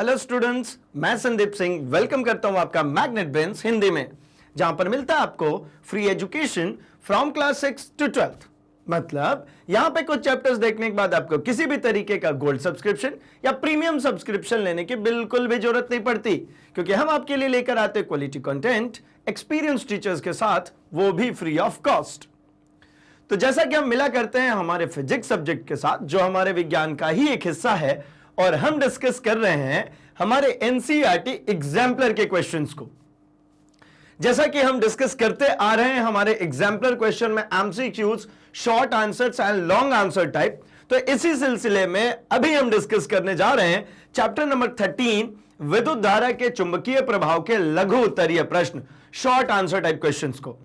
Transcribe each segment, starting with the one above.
Hello students, मैं Sandeep Singh welcome करता हूं आपका मैग्नेट ब्रेन्स हिंदी में, जहां पर मिलता है आपको free education from class 6 to 12th। मतलब यहां पे कुछ चैप्टर्स देखने के बाद आपको किसी भी तरीके का गोल्ड सब्सक्रिप्शन या प्रीमियम सब्सक्रिप्शन लेने की बिल्कुल भी जरूरत नहीं पड़ती, क्योंकि हम आपके लिए लेकर आते क्वालिटी कंटेंट एक्सपीरियंस टीचर्स के साथ, वो भी फ्री ऑफ कॉस्ट। तो जैसा कि हम मिला करते हैं हमारे फिजिक्स सब्जेक्ट के साथ, जो हमारे विज्ञान का ही एक हिस्सा है, और हम डिस्कस कर रहे हैं हमारे एनसीईआरटी एग्जाम्पलर के क्वेश्चंस को। जैसा कि हम डिस्कस करते आ रहे हैं हमारे एग्जाम्पलर क्वेश्चन में MCQs, short answers and long answer type, तो इसी सिलसिले में अभी हम डिस्कस करने जा रहे हैं चैप्टर नंबर 13 विद्युत धारा के चुंबकीय प्रभाव के लघु उत्तरीय प्रश्न, शॉर्ट आंसर टाइप क्वेश्चंस को।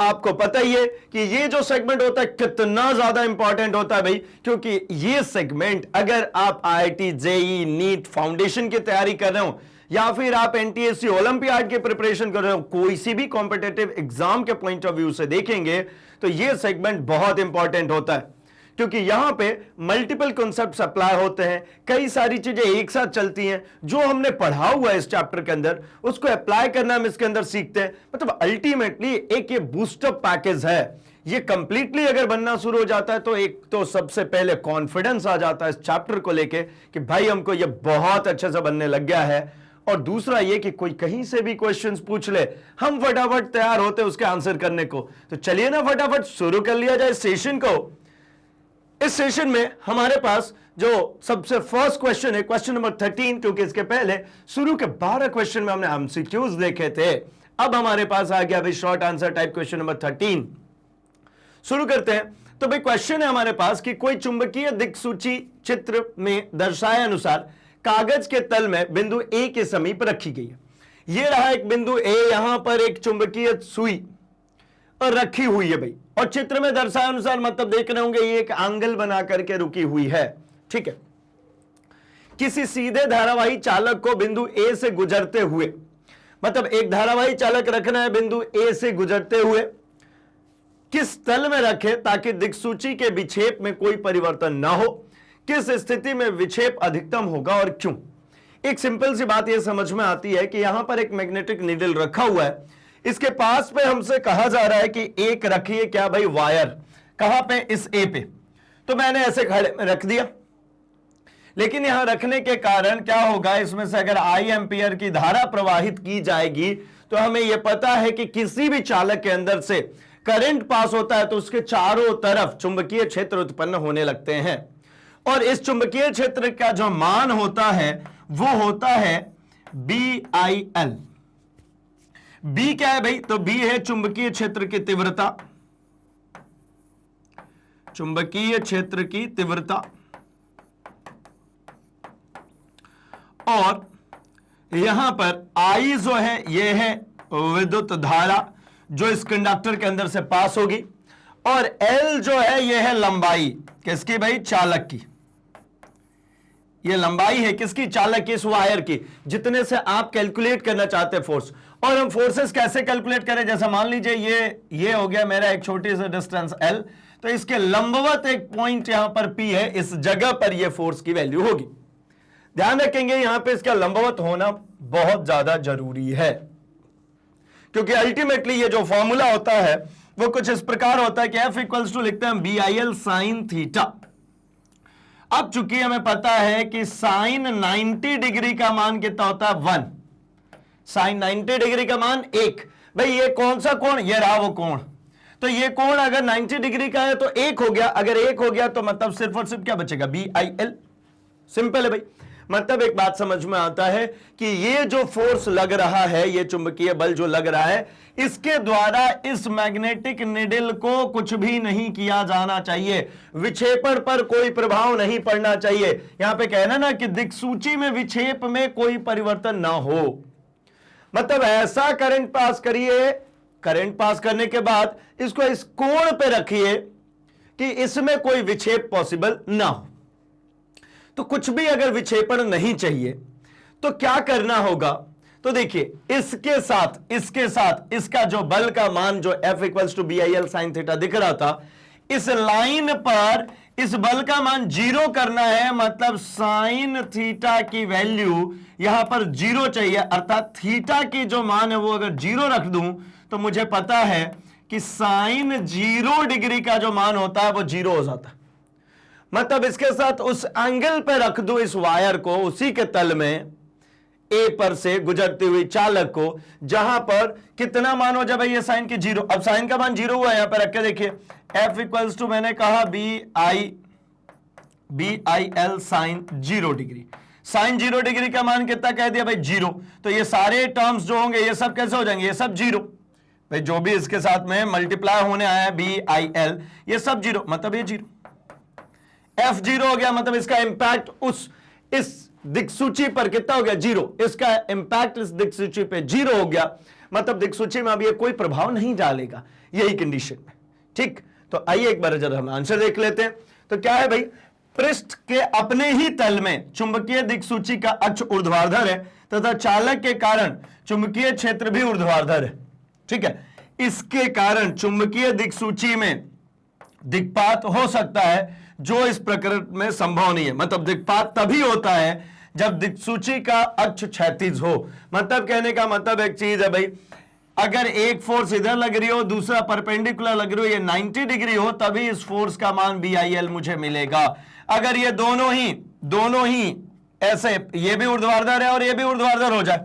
आपको पता ही है कि ये जो सेगमेंट होता है कितना ज्यादा इंपॉर्टेंट होता है भाई, क्योंकि ये सेगमेंट अगर आप आईआईटी, जेईई, नीट फाउंडेशन की तैयारी कर रहे हो या फिर आप एनटीएससी ओलंपियाड की प्रिपरेशन कर रहे हो, कोई सी भी कॉम्पिटिटिव एग्जाम के पॉइंट ऑफ व्यू से देखेंगे तो ये सेगमेंट बहुत इंपॉर्टेंट होता है, क्योंकि यहां पे मल्टीपल कॉन्सेप्ट्स अप्लाई होते हैं, कई सारी चीजें एक साथ चलती हैं। जो हमने पढ़ा हुआ है इस चैप्टर के अंदर उसको अप्लाई करना हम इसके अंदर सीखते हैं। मतलब अल्टीमेटली एक ये बूस्टअप पैकेज है। ये कंप्लीटली अगर बनना शुरू हो जाता है तो एक तो सबसे पहले कॉन्फिडेंस आ जाता है इस चैप्टर को लेके कि भाई हमको ये बहुत अच्छे से बनने लग गया है, और दूसरा ये कि कोई कहीं से भी क्वेश्चंस पूछ ले हम फटाफट तैयार होते उसके आंसर करने को। तो चलिए ना फटाफट शुरू कर लिया जाए सेशन को। इस सेशन में हमारे पास जो सबसे फर्स्ट क्वेश्चन है क्वेश्चन नंबर 13, क्योंकि इसके पहले शुरू के 12 क्वेश्चन में हमने एमसीक्यूज देखे थे। अब हमारे पास आ गया भाई short answer type question number 13। शुरू करते हैं। तो भाई क्वेश्चन है हमारे पास कि कोई चुंबकीय दिक्सूची चित्र में दर्शाए अनुसार कागज के तल में बिंदु ए के समीप रखी गई है। यह रहा एक बिंदु ए, यहां पर एक चुंबकीय सुई और रखी हुई है भाई, और चित्र में दर्शाए अनुसार मतलब देख रहे होंगे ये एक एंगल बना करके रुकी हुई है। ठीक है। किसी सीधे धारावाही चालक को बिंदु ए से गुजरते हुए, मतलब एक धारावाही चालक रखना है बिंदु ए से गुजरते हुए, किस तल में रखे ताकि दिक्सूची के विक्षेप में कोई परिवर्तन ना हो, किस स्थिति में विक्षेप अधिकतम होगा और क्यों। एक सिंपल सी बात यह समझ में आती है कि यहां पर एक मैग्नेटिक नीडल रखा हुआ है, इसके पास पे हमसे कहा जा रहा है कि एक रखिए क्या भाई वायर, कहां पे, इस ए पे। तो मैंने ऐसे खड़े में रख दिया, लेकिन यहां रखने के कारण क्या होगा, इसमें से अगर आई एम्पियर की धारा प्रवाहित की जाएगी तो हमें यह पता है कि किसी भी चालक के अंदर से करंट पास होता है तो उसके चारों तरफ चुंबकीय क्षेत्र उत्पन्न होने लगते हैं, और इस चुंबकीय क्षेत्र का जो मान होता है वो होता है BIL। बी क्या है भाई, तो बी है चुंबकीय क्षेत्र की तीव्रता, चुंबकीय क्षेत्र की तीव्रता, और यहां पर आई जो है यह है विद्युत धारा जो इस कंडक्टर के अंदर से पास होगी, और एल जो है यह है लंबाई किसकी भाई, चालक की। ये लंबाई है किसकी, चालक की, इस वायर की, जितने से आप कैलकुलेट करना चाहते हैं फोर्स। और हम फोर्सेस कैसे कैलकुलेट करें, जैसा मान लीजिए ये हो गया मेरा एक छोटी सी डिस्टेंस L, तो इसके लंबवत एक पॉइंट यहां पर P है, इस जगह पर ये फोर्स की वैल्यू होगी। ध्यान रखेंगे यहां पे इसका लंबवत होना बहुत ज्यादा जरूरी है, क्योंकि अल्टीमेटली ये जो फॉर्मूला होता है वो कुछ इस प्रकार होता है कि F इक्वल्स टू लिखते हैं BIL साइन थीटा। अब चूंकि हमें पता है कि साइन 90 डिग्री का मान कितना होता है, 1। साइन 90 डिग्री का मान 1। भाई ये कौन सा कोण, ये रहा वो कोण, तो ये कोण अगर 90 डिग्री का है तो 1 हो गया। अगर 1 हो गया तो मतलब सिर्फ और सिर्फ क्या बचेगा, BIL। सिंपल है भाई। मतलब एक बात समझ में आता है कि ये जो फोर्स लग रहा है, ये चुंबकीय बल जो लग रहा है, इसके द्वारा इस मैग्नेटिक निडल को कुछ भी नहीं किया जाना चाहिए, विक्षेपण पर कोई प्रभाव नहीं पड़ना चाहिए। यहां पे कहना ना कि दिक्सूची में विक्षेप में कोई परिवर्तन ना हो, मतलब ऐसा करंट पास करिए, करंट पास करने के बाद इसको इस कोण पे रखिए कि इसमें कोई विक्षेप पॉसिबल ना हो। तो कुछ भी अगर विक्षेपण नहीं चाहिए तो क्या करना होगा, तो देखिए इसके साथ इसका जो बल का मान जो F equals to BIL sine theta दिख रहा था, इस लाइन पर इस बल का मान 0 करना है, मतलब साइन थीटा की वैल्यू यहां पर 0 चाहिए, अर्थात थीटा की जो मान है वो अगर 0 रख दूं तो मुझे पता है कि साइन 0 डिग्री का जो मान होता है वो 0 हो जाता है। मतलब इसके साथ उस एंगल पे रख दो इस वायर को, उसी के तल में ए पर से गुजरती हुई चालक को, जहां पर कितना मान हो जाए भाई, ये साइन की 0। अब साइन का मान 0 हुआ है, यहां पर रख के देखिए एफ इक्वल्स टू मैंने कहा B I L sine 0 degree. Sine 0 degree का मान कितना कह दिया भाई 0। तो ये सारे टर्म्स जो होंगे ये सब कैसे हो जाएंगे, ये सब 0 भाई, जो भी इसके साथ में मल्टीप्लाई होने आया है बी आई एल ये सब 0, मतलब ये 0। एफ 0 हो गया, मतलब इसका इंपैक्ट इस दिक्सूची पर कितना हो गया 0। इसका इंपैक्ट इस दिक्सूची पे 0 हो गया, मतलब दिक्सूची में अब ये कोई प्रभाव नहीं डालेगा, यही कंडीशन में। ठीक, तो आइए एक बार जरा हम आंसर देख लेते हैं। तो क्या है भाई, पृष्ठ के अपने ही तल में चुंबकीय दिक्सूची का अक्ष ऊर्ध्वाधर है तथा चालक के कारण चुंबकीय क्षेत्र भी ऊर्ध्वाधर है। ठीक है, इसके कारण चुंबकीय दिक्सूची में दिक्पात हो सकता है, जो इस प्रकरण में संभव नहीं है। मतलब दिक्पात तभी होता है जब दिक्सूची का अक्ष क्षैतिज हो। मतलब कहने का मतलब एक चीज है भाई, अगर एक फोर्स इधर लग रही हो, दूसरा परपेंडिकुलर लग रही हो, ये 90 डिग्री हो, तभी इस फोर्स का मान BIL मुझे मिलेगा। अगर ये दोनों ही ऐसे, ये भी ऊर्ध्वाधर है और ये भी ऊर्ध्वाधर हो जाए,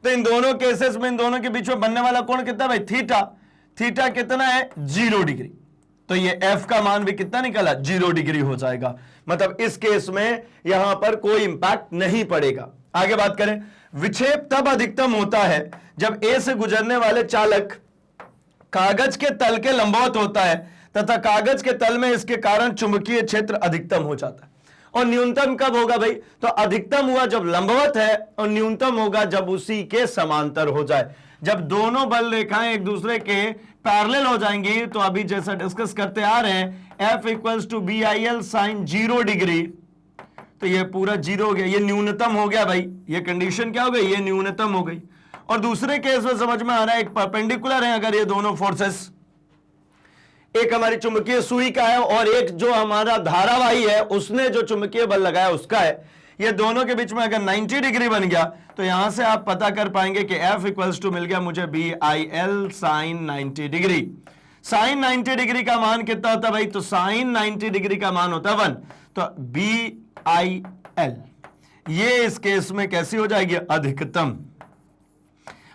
तो इन दोनों केसेस में इन दोनों के बीच में बनने वाला कोण कितना भाई, थीटा कितना है 0 डिग्री। तो ये F का मान भी कितना निकला 0 डिग्री हो जाएगा। मतलब इस केस में यहां पर कोई इंपैक्ट नहीं पड़ेगा। आगे बात करें, विक्षेप तब अधिकतम होता है जब A से गुजरने वाले चालक कागज के तल के लंबवत होता है तथा कागज के तल में इसके कारण चुंबकीय क्षेत्र अधिकतम हो जाता है। और न्यूनतम कब होगा भाई, तो अधिकतम हुआ जब लंबवत है, और न्यूनतम होगा जब उसी के समांतर हो जाए। जब दोनों बल रेखाएं एक दूसरे के पैरेलल हो जाएंगी, तो अभी जैसा डिस्कस करते आ रहे हैं, F equals to BIL sine 0 degree, तो ये पूरा 0 हो गया, ये न्यूनतम हो गया भाई। ये कंडीशन क्या हो गई, ये न्यूनतम हो गई। और दूसरे केस में समझ में आ रहा है, एक परपेंडिकुलर है, अगर ये दोनों फोर्सेस, एक हमारी चुंबकीय सुई का है और एक जो हमारा धारावाही है उसने जो चुंबकीय बल लगाया उसका है, ये दोनों के बीच में अगर 90 डिग्री बन गया, तो यहां से आप पता कर पाएंगे कि F इक्वल्स टू मिल गया मुझे BIL sine 90 degree. Sine 90 degree का मान कितना होता है भाई, तो साइन 90 डिग्री का मान होता है 1, तो BIL ये इस केस में कैसी हो जाएगी, अधिकतम।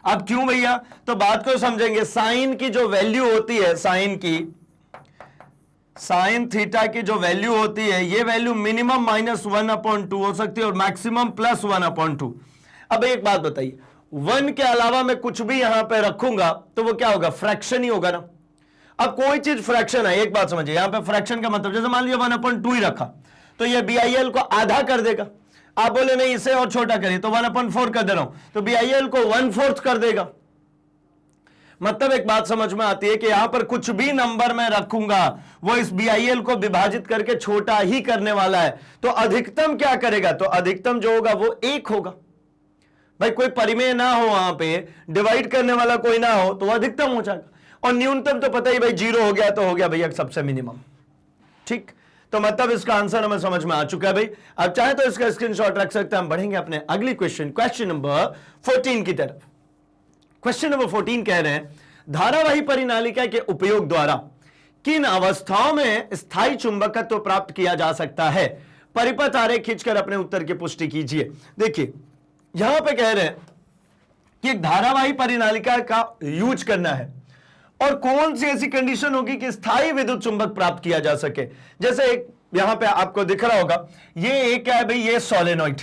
अब क्यों भैया, तो बात को समझेंगे। साइन की जो वैल्यू होती है, साइन थीटा की जो वैल्यू होती है, ये वैल्यू मिनिमम -1/2 हो सकती है और मैक्सिमम +1/2। अब एक बात बताइए, 1 के अलावा मैं कुछ भी यहां पे रखूंगा तो वो क्या होगा, फ्रैक्शन ही होगा ना। अब कोई चीज फ्रैक्शन है, एक बात समझिए, यहां पे फ्रैक्शन का मतलब, जैसे मान लिया 1/2 ही रखा, तो ये BIL को आधा कर देगा। आप बोले नहीं इसे और छोटा करिए, तो 1/4 कर दे रहा हूं, तो BIL को 1/4 कर देगा। मतलब एक बात समझ में आती है कि यहां पर कुछ भी नंबर मैं रखूंगा वो इस BIL को विभाजित करके छोटा ही करने वाला है। तो अधिकतम क्या करेगा, तो अधिकतम जो होगा वो 1 होगा भाई। कोई परिमेय ना हो, वहां पे डिवाइड करने वाला कोई ना हो, तो अधिकतम हो जाएगा। और न्यूनतम तो पता ही भाई 0 हो गया तो हो गया भैया सबसे मिनिमम। ठीक, तो मतलब इसका आंसर हमें समझ में आ चुका है भाई। अब चाहे तो इसका स्क्रीनशॉट रख सकते हैं। हम बढ़ेंगे अपने अगली क्वेश्चन नंबर 14 की तरफ। क्वेश्चन नंबर 14 कह रहे हैं, धारावाही परिनालिका के उपयोग द्वारा किन अवस्थाओं में स्थायी चुंबकत्व प्राप्त किया जा सकता है, परिपथ आरेख खींचकर अपने उत्तर की पुष्टि कीजिए। देखिए यहां पे कह रहे हैं कि एक धारावाही परिनालिका का यूज करना है और कौन सी ऐसी कंडीशन होगी कि स्थायी विद्युत चुंबक प्राप्त किया जा सके। जैसे एक यहां पे आपको दिख रहा होगा, ये एक क्या है भाई, ये सोलेनॉइड,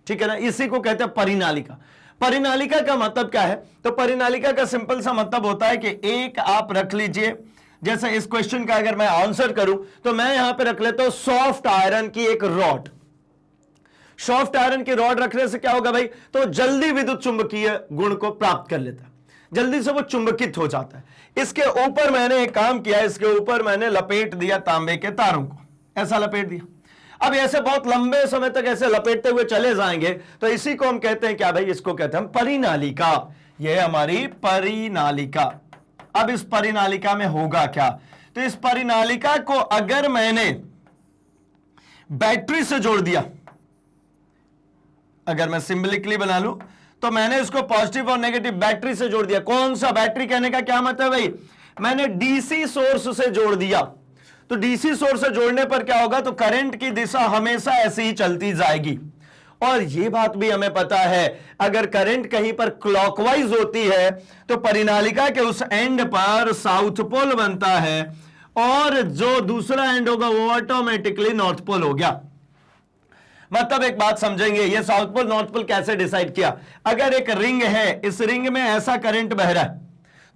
ठीक है ना, इसी को कहते हैं परिनालिका। परिनालिका का मतलब क्या है, तो परिनालिका का सिंपल सा मतलब होता है कि एक आप रख लीजिए, जैसे इस क्वेश्चन का अगर मैं आंसर करूं तो मैं यहां पे रख लेता हूं सॉफ्ट आयरन की एक रॉड। सॉफ्ट आयरन की रॉड रखने से क्या होगा भाई, तो जल्दी विद्युत चुंबकीय गुण को प्राप्त कर लेता है, जल्दी से वो चुंबकित हो जाता है। इसके ऊपर मैंने एक काम किया, इसके ऊपर मैंने लपेट दिया तांबे के तारों को, ऐसा लपेट दिया। अब ऐसे बहुत लंबे समय तक ऐसे लपेटते हुए चले जाएंगे, तो इसी को हम कहते हैं क्या भाई, इसको कहते हैं परिनालिका। ये हमारी परिनालिका। अब इस परिनालिका में होगा क्या, तो इस परिनालिका को अगर मैंने बैटरी से जोड़ दिया, अगर मैं सिंबलिकली बना लूं तो मैंने इसको पॉजिटिव और नेगेटिव बैटरी से जोड़ दिया। कौन सा बैटरी कहने का क्या मतलब भाई, मैंने डीसी सोर्स से जोड़ दिया। तो डीसी सोर्स से जोड़ने पर क्या होगा, तो करंट की दिशा हमेशा ऐसे ही चलती जाएगी। और यह बात भी हमें पता है, अगर करंट कहीं पर क्लॉकवाइज होती है तो परिनालिका के उस एंड पर साउथ पोल बनता है और जो दूसरा एंड होगा वो ऑटोमेटिकली नॉर्थ पोल हो गया। मतलब एक बात समझेंगे, ये साउथ पोल नॉर्थ पोल कैसे डिसाइड किया। अगर एक रिंग है, इस रिंग में ऐसा करंट बह रहा है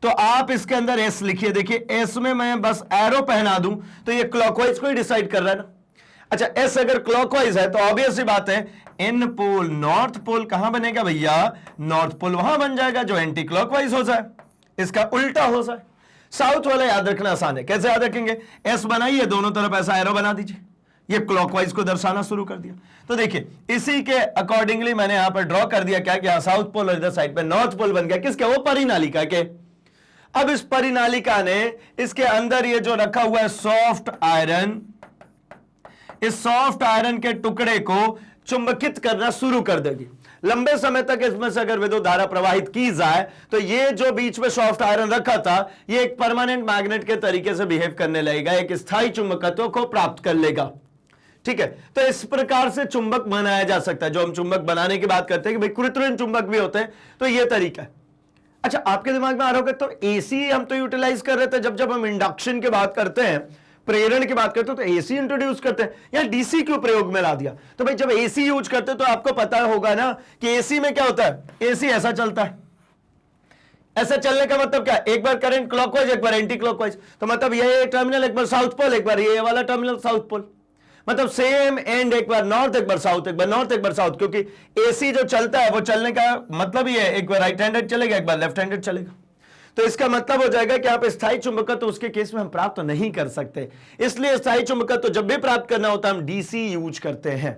तो आप इसके अंदर एस लिखिए। देखिए एस में मैं बस एरो पहना दूं तो ये क्लॉकवाइज को ही डिसाइड कर रहा है ना। अच्छा एस अगर क्लॉकवाइज है तो ऑब्वियस सी बात है इन पोल नॉर्थ पोल कहां बनेगा भैया, नॉर्थ पोल वहां बन जाएगा जो एंटी क्लॉकवाइज हो जाए, इसका उल्टा हो जाए। साउथ वाला याद रखना आसान है, कैसे याद रखेंगे, एस बनाइए, दोनों तरफ ऐसा एरो बना दीजिए, ये क्लॉकवाइज को दर्शाना शुरू कर दिया। तो देखिए इसी के अकॉर्डिंगली मैंने यहां पर ड्रॉ कर दिया क्या कि यहां साउथ पोल और इधर साइड पे नॉर्थ पोल बन गया, किसके, वो परिनालिका के। अब इस परिनालिका ने इसके अंदर ये जो रखा हुआ है सॉफ्ट आयरन, इस सॉफ्ट आयरन के टुकड़े को चुंबकित करना शुरू कर देगी। लंबे समय तक इसमें से अगर विद्युत धारा प्रवाहित की जाए तो ये जो बीच में सॉफ्ट आयरन रखा था ये एक परमानेंट मैग्नेट के तरीके से बिहेव करने लगेगा, एक स्थायी चुंबकत्व को प्राप्त कर लेगा। ठीक है, तो इस प्रकार से चुंबक बनाया जा सकता है। जो हम चुंबक बनाने की बात करते हैं कि भाई कृत्रिम चुंबक भी होते हैं, तो ये तरीका है। अच्छा आपके दिमाग में आ रहा होगा तो एसी हम तो यूटिलाइज कर रहे थे, जब हम इंडक्शन की बात करते हैं, प्रेरण की बात करते हो तो एसी इंट्रोड्यूस करते हैं, या डीसी क्यों प्रयोग में ला दिया। तो भाई जब एसी यूज करते तो आपको पता होगा ना कि एसी में क्या होता है, एसी ऐसा चलता है। ऐसा चलने का मतलब क्या, एक बार करंट क्लॉकवाइज एक बार एंटी क्लॉकवाइज, तो मतलब ये टर्मिनल एक बार साउथ पोल एक बार ये वाला टर्मिनल साउथ पोल, मतलब सेम एंड एक बार नॉर्थ एक बार साउथ, एक बार नॉर्थ एक बार साउथ, क्योंकि एसी जो चलता है वो चलने का मतलब ही है एक बार राइट हैंडेड चलेगा एक बार लेफ्ट हैंडेड चलेगा। तो इसका मतलब हो जाएगा कि आप स्थायी चुंबकत्व तो उसके केस में हम प्राप्त नहीं कर सकते, इसलिए स्थायी चुंबकत्व तो जब भी प्राप्त करना होता है हम डीसी यूज करते हैं।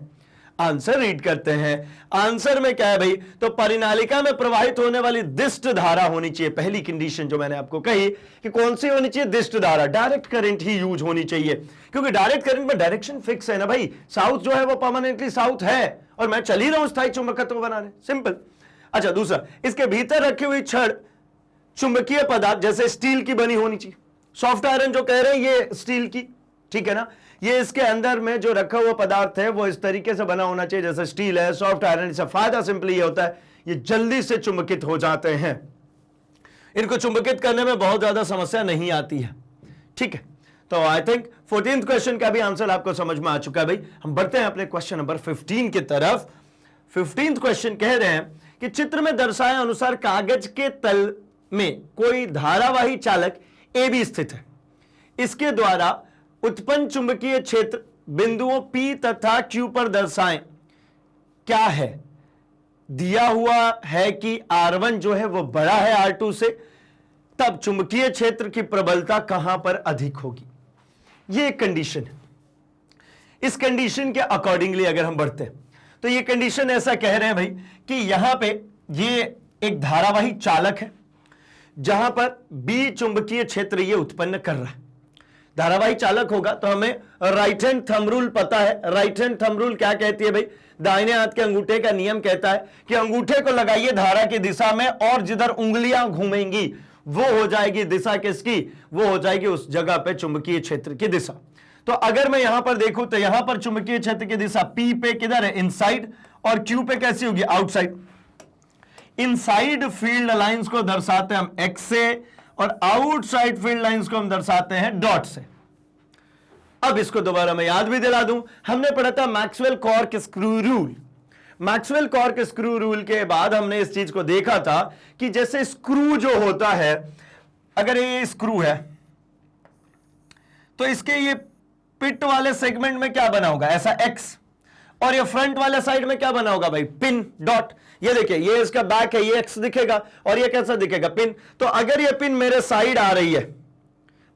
आंसर रीड करते हैं, आंसर में क्या है भाई, तो परिनालिका में प्रवाहित होने वाली दिष्ट धारा होनी चाहिए। पहली कंडीशन जो मैंने आपको कही कि कौन सी होनी चाहिए, दिष्ट धारा, डायरेक्ट करंट ही यूज होनी चाहिए, क्योंकि डायरेक्ट करंट में डायरेक्शन फिक्स है ना भाई, साउथ जो है वो परमानेंटली साउथ है और मैं चल ही रहा हूं स्थायी चुंबकत्व बनाने, सिंपल। अच्छा दूसरा, इसके भीतर रखी हुई छड़ चुंबकीय पदार्थ जैसे स्टील की बनी होनी चाहिए। सॉफ्ट आयरन जो कह रहे हैं ये स्टील की, ठीक है ना, ये इसके अंदर में जो रखा हुआ पदार्थ है वो इस तरीके से बना होना चाहिए जैसे स्टील है, सॉफ्ट आयरन। इसका फायदा सिंपली ये होता है ये जल्दी से चुंबकित हो जाते हैं, इनको चुंबकित करने में बहुत ज्यादा समस्या नहीं आती है। ठीक है, तो आई थिंक 14th क्वेश्चन का भी आंसर आपको समझ में आ चुका है भाई। हम बढ़ते हैं अपने क्वेश्चन नंबर 15 की तरफ। 15th क्वेश्चन कह रहे हैं कि चित्र में दर्शाए अनुसार कागज के तल में कोई धारावाही चालक ए बी स्थित है, इसके द्वारा उत्पन्न चुंबकीय क्षेत्र बिंदुओं P तथा Q पर दर्शाएं, क्या है। दिया हुआ है कि R1 जो है वो बड़ा है R2 से, तब चुंबकीय क्षेत्र की प्रबलता कहां पर अधिक होगी, ये एक कंडीशन है। इस कंडीशन के अकॉर्डिंगली अगर हम बढ़ते हैं तो ये कंडीशन ऐसा कह रहे हैं भाई कि यहां पे ये एक धारावाही चालक है जहां पर B चुंबकीय क्षेत्र ये उत्पन्न कर रहा है। धारावाही चालक होगा तो हमें राइट हैंड थंब रूल पता है। राइट हैंड थंब रूल क्या कहती है भाई, दाहिने हाथ के अंगूठे का नियम कहता है कि अंगूठे को लगाइए धारा की दिशा में और जिधर उंगलियां घूमेंगी वो हो जाएगी दिशा किसकी, वो हो जाएगी उस जगह पे चुंबकीय क्षेत्र की दिशा। तो अगर मैं यहां पर देखूं तो यहां पर चुंबकीय क्षेत्र की दिशा P पे किधर है, इनसाइड, और Q पे कैसी होगी, आउटसाइड। इनसाइड फील्ड लाइंस को दर्शाते हैं हम एक्स से और आउटसाइड फील्ड लाइंस को हम दर्शाते हैं डॉट से। अब इसको दोबारा मैं याद भी दिला दूं, हमने पढ़ा था Maxwell cork screw rule. Maxwell cork screw rule के बाद हमने इस चीज को देखा था कि जैसे स्क्रू जो होता है, अगर ये स्क्रू है तो इसके ये पिट वाले सेगमेंट में क्या बना होगा, ऐसा एक्स, और ये फ्रंट वाले साइड में क्या बना होगा भाई, पिन, डॉट। ये देखिए ये इसका बैक है, ये एक्स दिखेगा और ये कैसा दिखेगा, पिन। तो अगर ये पिन मेरे साइड आ रही है,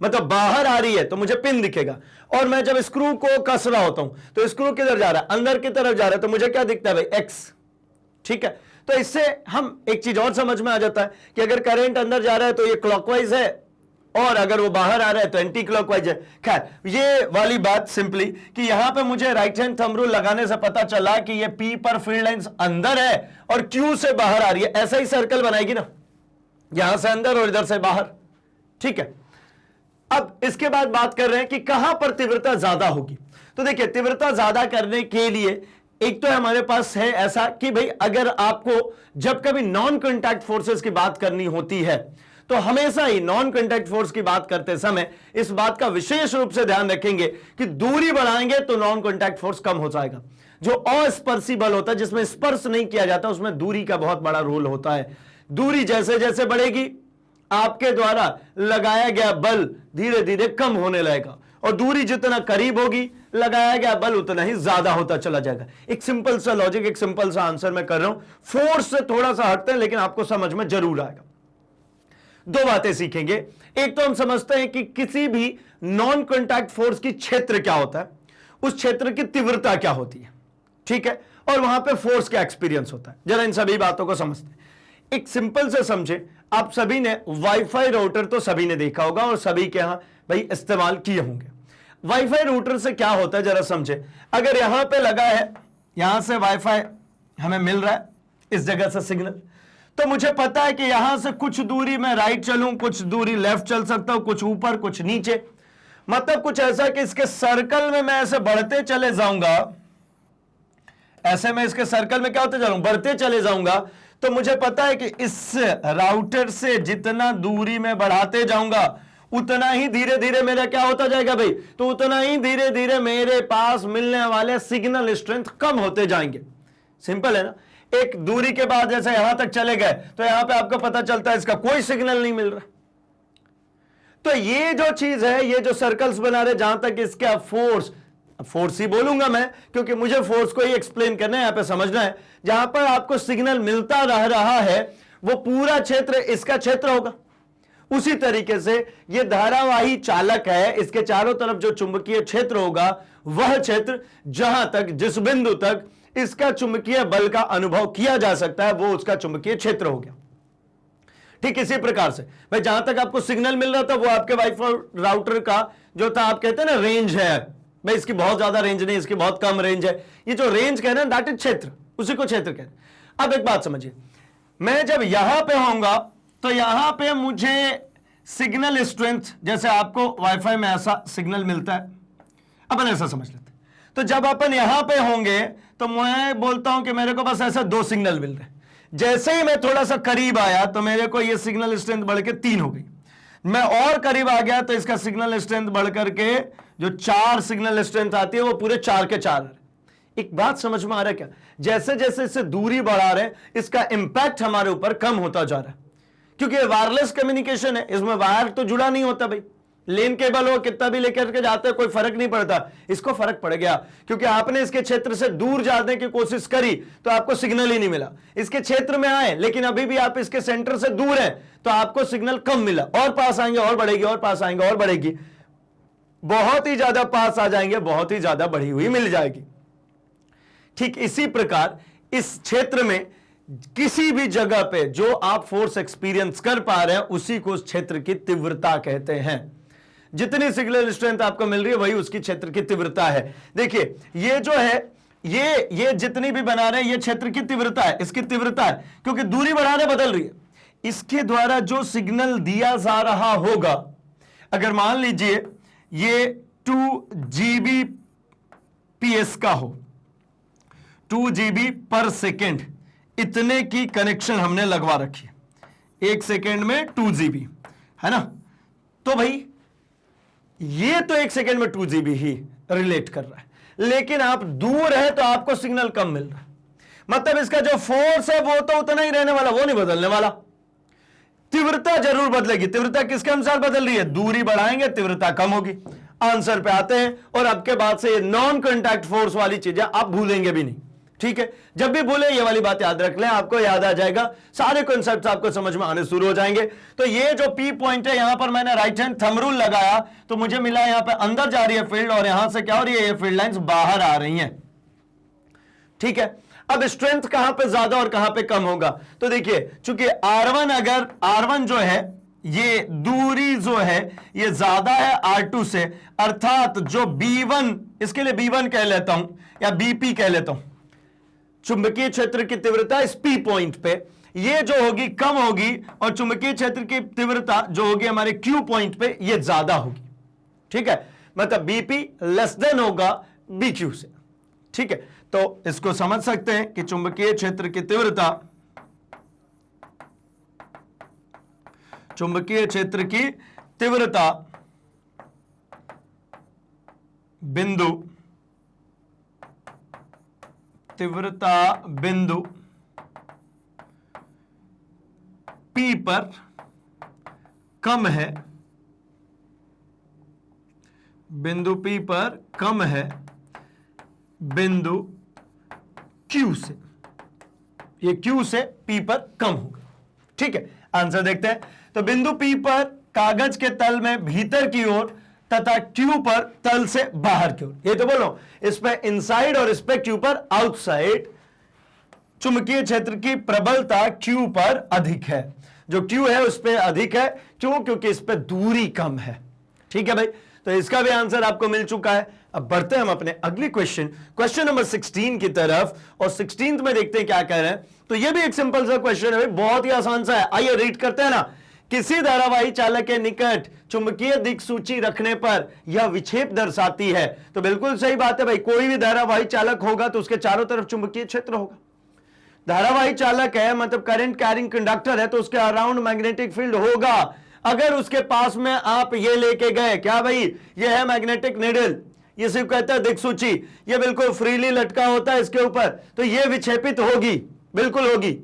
मतलब बाहर आ रही है, तो मुझे पिन दिखेगा। और मैं जब स्क्रू को कस रहा होता हूं तो स्क्रू किधर जा रहा है, अंदर की तरफ जा रहा है, तो मुझे क्या दिखता है भाई, एक्स। ठीक है, तो इससे हम एक चीज और समझ में आ जाता है कि अगर करंट अंदर जा रहा है तो ये क्लॉकवाइज है और अगर वो बाहर आ रहा है तो एंटी क्लॉकवाइज है। खैर ये वाली बात सिंपली कि यहां पे मुझे राइट हैंड थंब रूल लगाने से पता चला कि ये P पर फील्ड लाइंस अंदर है और Q से बाहर आ रही है, ऐसा ही सर्कल बनाएगी ना, यहां से अंदर और इधर से बाहर। ठीक है, अब इसके बाद बात कर रहे हैं कि कहां पर तीव्रता ज्यादा होगी। तो देखिए तीव्रता ज्यादा करने के लिए एक तो हमारे पास है ऐसा कि भाई अगर आपको जब कभी नॉन कॉन्टैक्ट फोर्सेस की बात करनी होती है तो हमेशा ही नॉन कॉन्टैक्ट फोर्स की बात करते समय इस बात का विशेष रूप से ध्यान रखेंगे कि दूरी बढ़ाएंगे तो नॉन कॉन्टैक्ट फोर्स कम हो जाएगा। जो अस्पर्शी बल होता है जिसमें स्पर्श नहीं किया जाता उसमें दूरी का बहुत बड़ा रोल होता है। दूरी जैसे जैसे बढ़ेगी आपके द्वारा लगाया गया बल धीरे धीरे कम होने लगेगा और दूरी जितना करीब होगी लगाया गया बल उतना ही ज्यादा होता चला जाएगा। एक सिंपल सा लॉजिक, एक सिंपल सा आंसर मैं कर रहा हूं, फोर्स से थोड़ा सा हटते हैं लेकिन आपको समझ में जरूर आएगा। दो बातें सीखेंगे, एक तो हम समझते हैं कि किसी भी नॉन कॉन्टैक्ट फोर्स की क्षेत्र क्या होता है, उस क्षेत्र की तीव्रता क्या होती है, ठीक है, और वहां पे फोर्स का एक्सपीरियंस होता है। जरा इन सभी बातों को समझते हैं। एक सिंपल से समझे, आप सभी ने वाईफाई राउटर तो सभी ने देखा होगा और सभी के यहां भाई इस्तेमाल किए होंगे। वाईफाई राउटर से क्या होता है जरा समझे, अगर यहां पे लगा है, यहां से वाईफाई हमें मिल रहा है इस जगह से सिग्नल, तो मुझे पता है कि यहां से कुछ दूरी मैं राइट चलूं, कुछ दूरी लेफ्ट चल सकता हूं, कुछ ऊपर कुछ नीचे, मतलब कुछ ऐसा कि इसके सर्कल में मैं ऐसे बढ़ते चले जाऊंगा, ऐसे मैं इसके सर्कल में क्या होते चलूं, बढ़ते चले जाऊंगा। तो मुझे पता है कि इस राउटर से जितना दूरी मैं बढ़ाते जाऊंगा उतना ही धीरे धीरे मेरा क्या होता जाएगा भाई, तो उतना ही धीरे धीरे मेरे पास मिलने वाले सिग्नल स्ट्रेंथ कम होते जाएंगे। सिंपल है ना। एक दूरी के बाद जैसे यहां तक चले गए तो यहां पे आपको पता चलता है इसका कोई सिग्नल नहीं मिल रहा। तो ये जो चीज है, ये जो सर्कल्स बना रहे जहां तक इसका फोर्स ही बोलूंगा मैं क्योंकि मुझे फोर्स को ही एक्सप्लेन करना है, यहां पे समझना है, जहां पर आपको सिग्नल मिलता रह रहा है वो पूरा क्षेत्र इसका क्षेत्र होगा। उसी तरीके से ये धारावाही चालक है, इसके चारों तरफ जो चुंबकीय क्षेत्र होगा वह क्षेत्र जहां तक जिस बिंदु तक इसका चुंबकीय बल का अनुभव किया जा सकता है वो उसका चुंबकीय क्षेत्र हो गया। ठीक इसी प्रकार से भाई जहां तक आपको सिग्नल मिल रहा था वो आपके वाईफाई राउटर का जो था, आप कहते हैं ना रेंज है, भाई इसकी बहुत ज्यादा रेंज नहीं, इसकी बहुत कम रेंज है, ये जो रेंज कह रहे हैं दैट इज क्षेत्र, उसी को क्षेत्र कहते हैं। अब एक बात समझिए, मैं जब यहां पे होऊंगा तो यहां पे मुझे सिग्नल स्ट्रेंथ, जैसे आपको वाईफाई में ऐसा सिग्नल मिलता है, अपन ऐसा समझ लेते हैं, तो जब अपन यहां पे होंगे तो मैं बोलता हूं कि मेरे को बस ऐसा 2 सिग्नल मिल रहे हैं। जैसे ही मैं थोड़ा सा करीब आया तो मेरे को ये सिग्नल स्ट्रेंथ बढ़ के 3 हो गई, मैं और करीब आ गया तो इसका सिग्नल स्ट्रेंथ बढ़ करके जो 4 सिग्नल स्ट्रेंथ आती है वो पूरे 4 के 4 है। एक बात समझ में आ रहा है क्या, जैसे जैसे इससे दूरी बढ़ा रहे हैं इसका इंपैक्ट हमारे ऊपर कम होता जा रहा है, क्योंकि वायरलेस कम्युनिकेशन है, इसमें वायर तो जुड़ा नहीं होता भाई, लेन केबल हो कितना भी लेकर के जाते हैं कोई फर्क नहीं पड़ता। इसको फर्क पड़ गया क्योंकि आपने इसके क्षेत्र से दूर जाने की कोशिश करी तो आपको सिग्नल ही नहीं मिला। इसके क्षेत्र में आए लेकिन अभी भी आप इसके सेंटर से दूर हैं तो आपको सिग्नल कम मिला, और पास आएंगे और बढ़ेगी, और पास आएंगे और बढ़ेगी, बहुत ही ज्यादा पास आ जाएंगे, बहुत ही ज्यादा बढ़ी हुई मिल जाएगी। ठीक इसी प्रकार इस क्षेत्र में किसी भी जगह पे जो आप फोर्स एक्सपीरियंस कर पा रहे हैं उसी को उस क्षेत्र की तीव्रता कहते हैं। जितनी सिग्नल स्ट्रेंथ आपको मिल रही है वही उसकी क्षेत्र की तीव्रता है। देखिए ये जो है ये जितनी भी बना रहे हैं ये क्षेत्र की तीव्रता है, इसकी तीव्रता है, क्योंकि दूरी बढ़ाने बदल रही है। इसके द्वारा जो सिग्नल दिया जा रहा होगा, अगर मान लीजिए ये 2 Gbps का हो, 2 GB पर सेकेंड, इतने की कनेक्शन हमने लगवा रखी है, 1 सेकेंड में 2 GB है ना, तो भाई ये तो 1 सेकेंड में 2 GB ही रिलेट कर रहा है, लेकिन आप दूर है तो आपको सिग्नल कम मिल रहा है, मतलब इसका जो फोर्स है वो तो उतना ही रहने वाला, वो नहीं बदलने वाला। तीव्रता जरूर बदलेगी। तीव्रता किसके अनुसार बदल रही है, दूरी बढ़ाएंगे तीव्रता कम होगी। आंसर पे आते हैं, और अब के बाद से ये नॉन कॉन्टैक्ट फोर्स वाली चीजें आप भूलेंगे भी नहीं, ठीक है। जब भी भूले ये वाली बात याद रख लें, आपको याद आ जाएगा, सारे कॉन्सेप्ट्स आपको समझ में आने शुरू हो जाएंगे। तो ये जो पी पॉइंट है, यहां पर मैंने राइट हैंड थंब रूल लगाया तो मुझे मिला यहां पे अंदर जा रही है फील्ड, और यहां से क्या हो रही है, ये फील्ड लाइंस बाहर आ रही हैं, ठीक है। अब स्ट्रेंथ कहां पे ज्यादा और कहां पे कम होगा, तो देखिए चूंकि R1 जो है ये दूरी जो है ये ज्यादा है R2 से, अर्थात जो B1, इसके लिए B1 कह लेता हूं या BP कह लेता हूं, चुंबकीय क्षेत्र की तीव्रता इस P पॉइंट पे ये जो होगी कम होगी, और चुंबकीय क्षेत्र की तीव्रता जो होगी हमारे Q पॉइंट पे ये ज्यादा होगी। ठीक है, मतलब BP लेस देन होगा BQ से। ठीक है, तो इसको समझ सकते हैं कि चुंबकीय क्षेत्र की तीव्रता, चुंबकीय क्षेत्र की तीव्रता बिंदु, तीव्रता बिंदु P पर कम है, बिंदु P पर कम है बिंदु Q से, ये Q से P पर कम होगा। ठीक है, आंसर देखते हैं। तो बिंदु P पर कागज के तल में भीतर की ओर तथा Q पर तल से बाहर की ओर, ये तो बोलो इस पे इनसाइड और इस पे Q पर आउटसाइड, चुंबकीय क्षेत्र की प्रबलता Q पर अधिक है। जो Q है उस पे अधिक है, क्यों? क्योंकि इस पे दूरी कम है। ठीक है भाई, तो इसका भी आंसर आपको मिल चुका है। अब बढ़ते हैं हम अपने अगले क्वेश्चन नंबर 16 की तरफ, और 16 में देखते हैं क्या कह रहे हैं। तो ये भी एक सिंपल सा क्वेश्चन है भाई, बहुत ही आसान सा है। आइए रीड करते हैं ना। किसी धारावाही चालक के निकट चुंबकीय दिक्सूची रखने पर यह विक्षेप दर्शाती है। तो बिल्कुल सही बात है भाई, कोई भी धारावाही चालक होगा तो उसके चारों तरफ चुंबकीय क्षेत्र होगा। धारावाही चालक है मतलब करंट कैरिंग कंडक्टर है, तो उसके अराउंड मैग्नेटिक फील्ड होगा। अगर उसके पास में आप ये लेके गए, क्या भाई, ये है मैग्नेटिक निडल, ये सिर्फ कहता है दिक्सूची, ये बिल्कुल फ्रीली लटका होता है इसके ऊपर, तो ये विक्षेपित होगी, बिल्कुल होगी।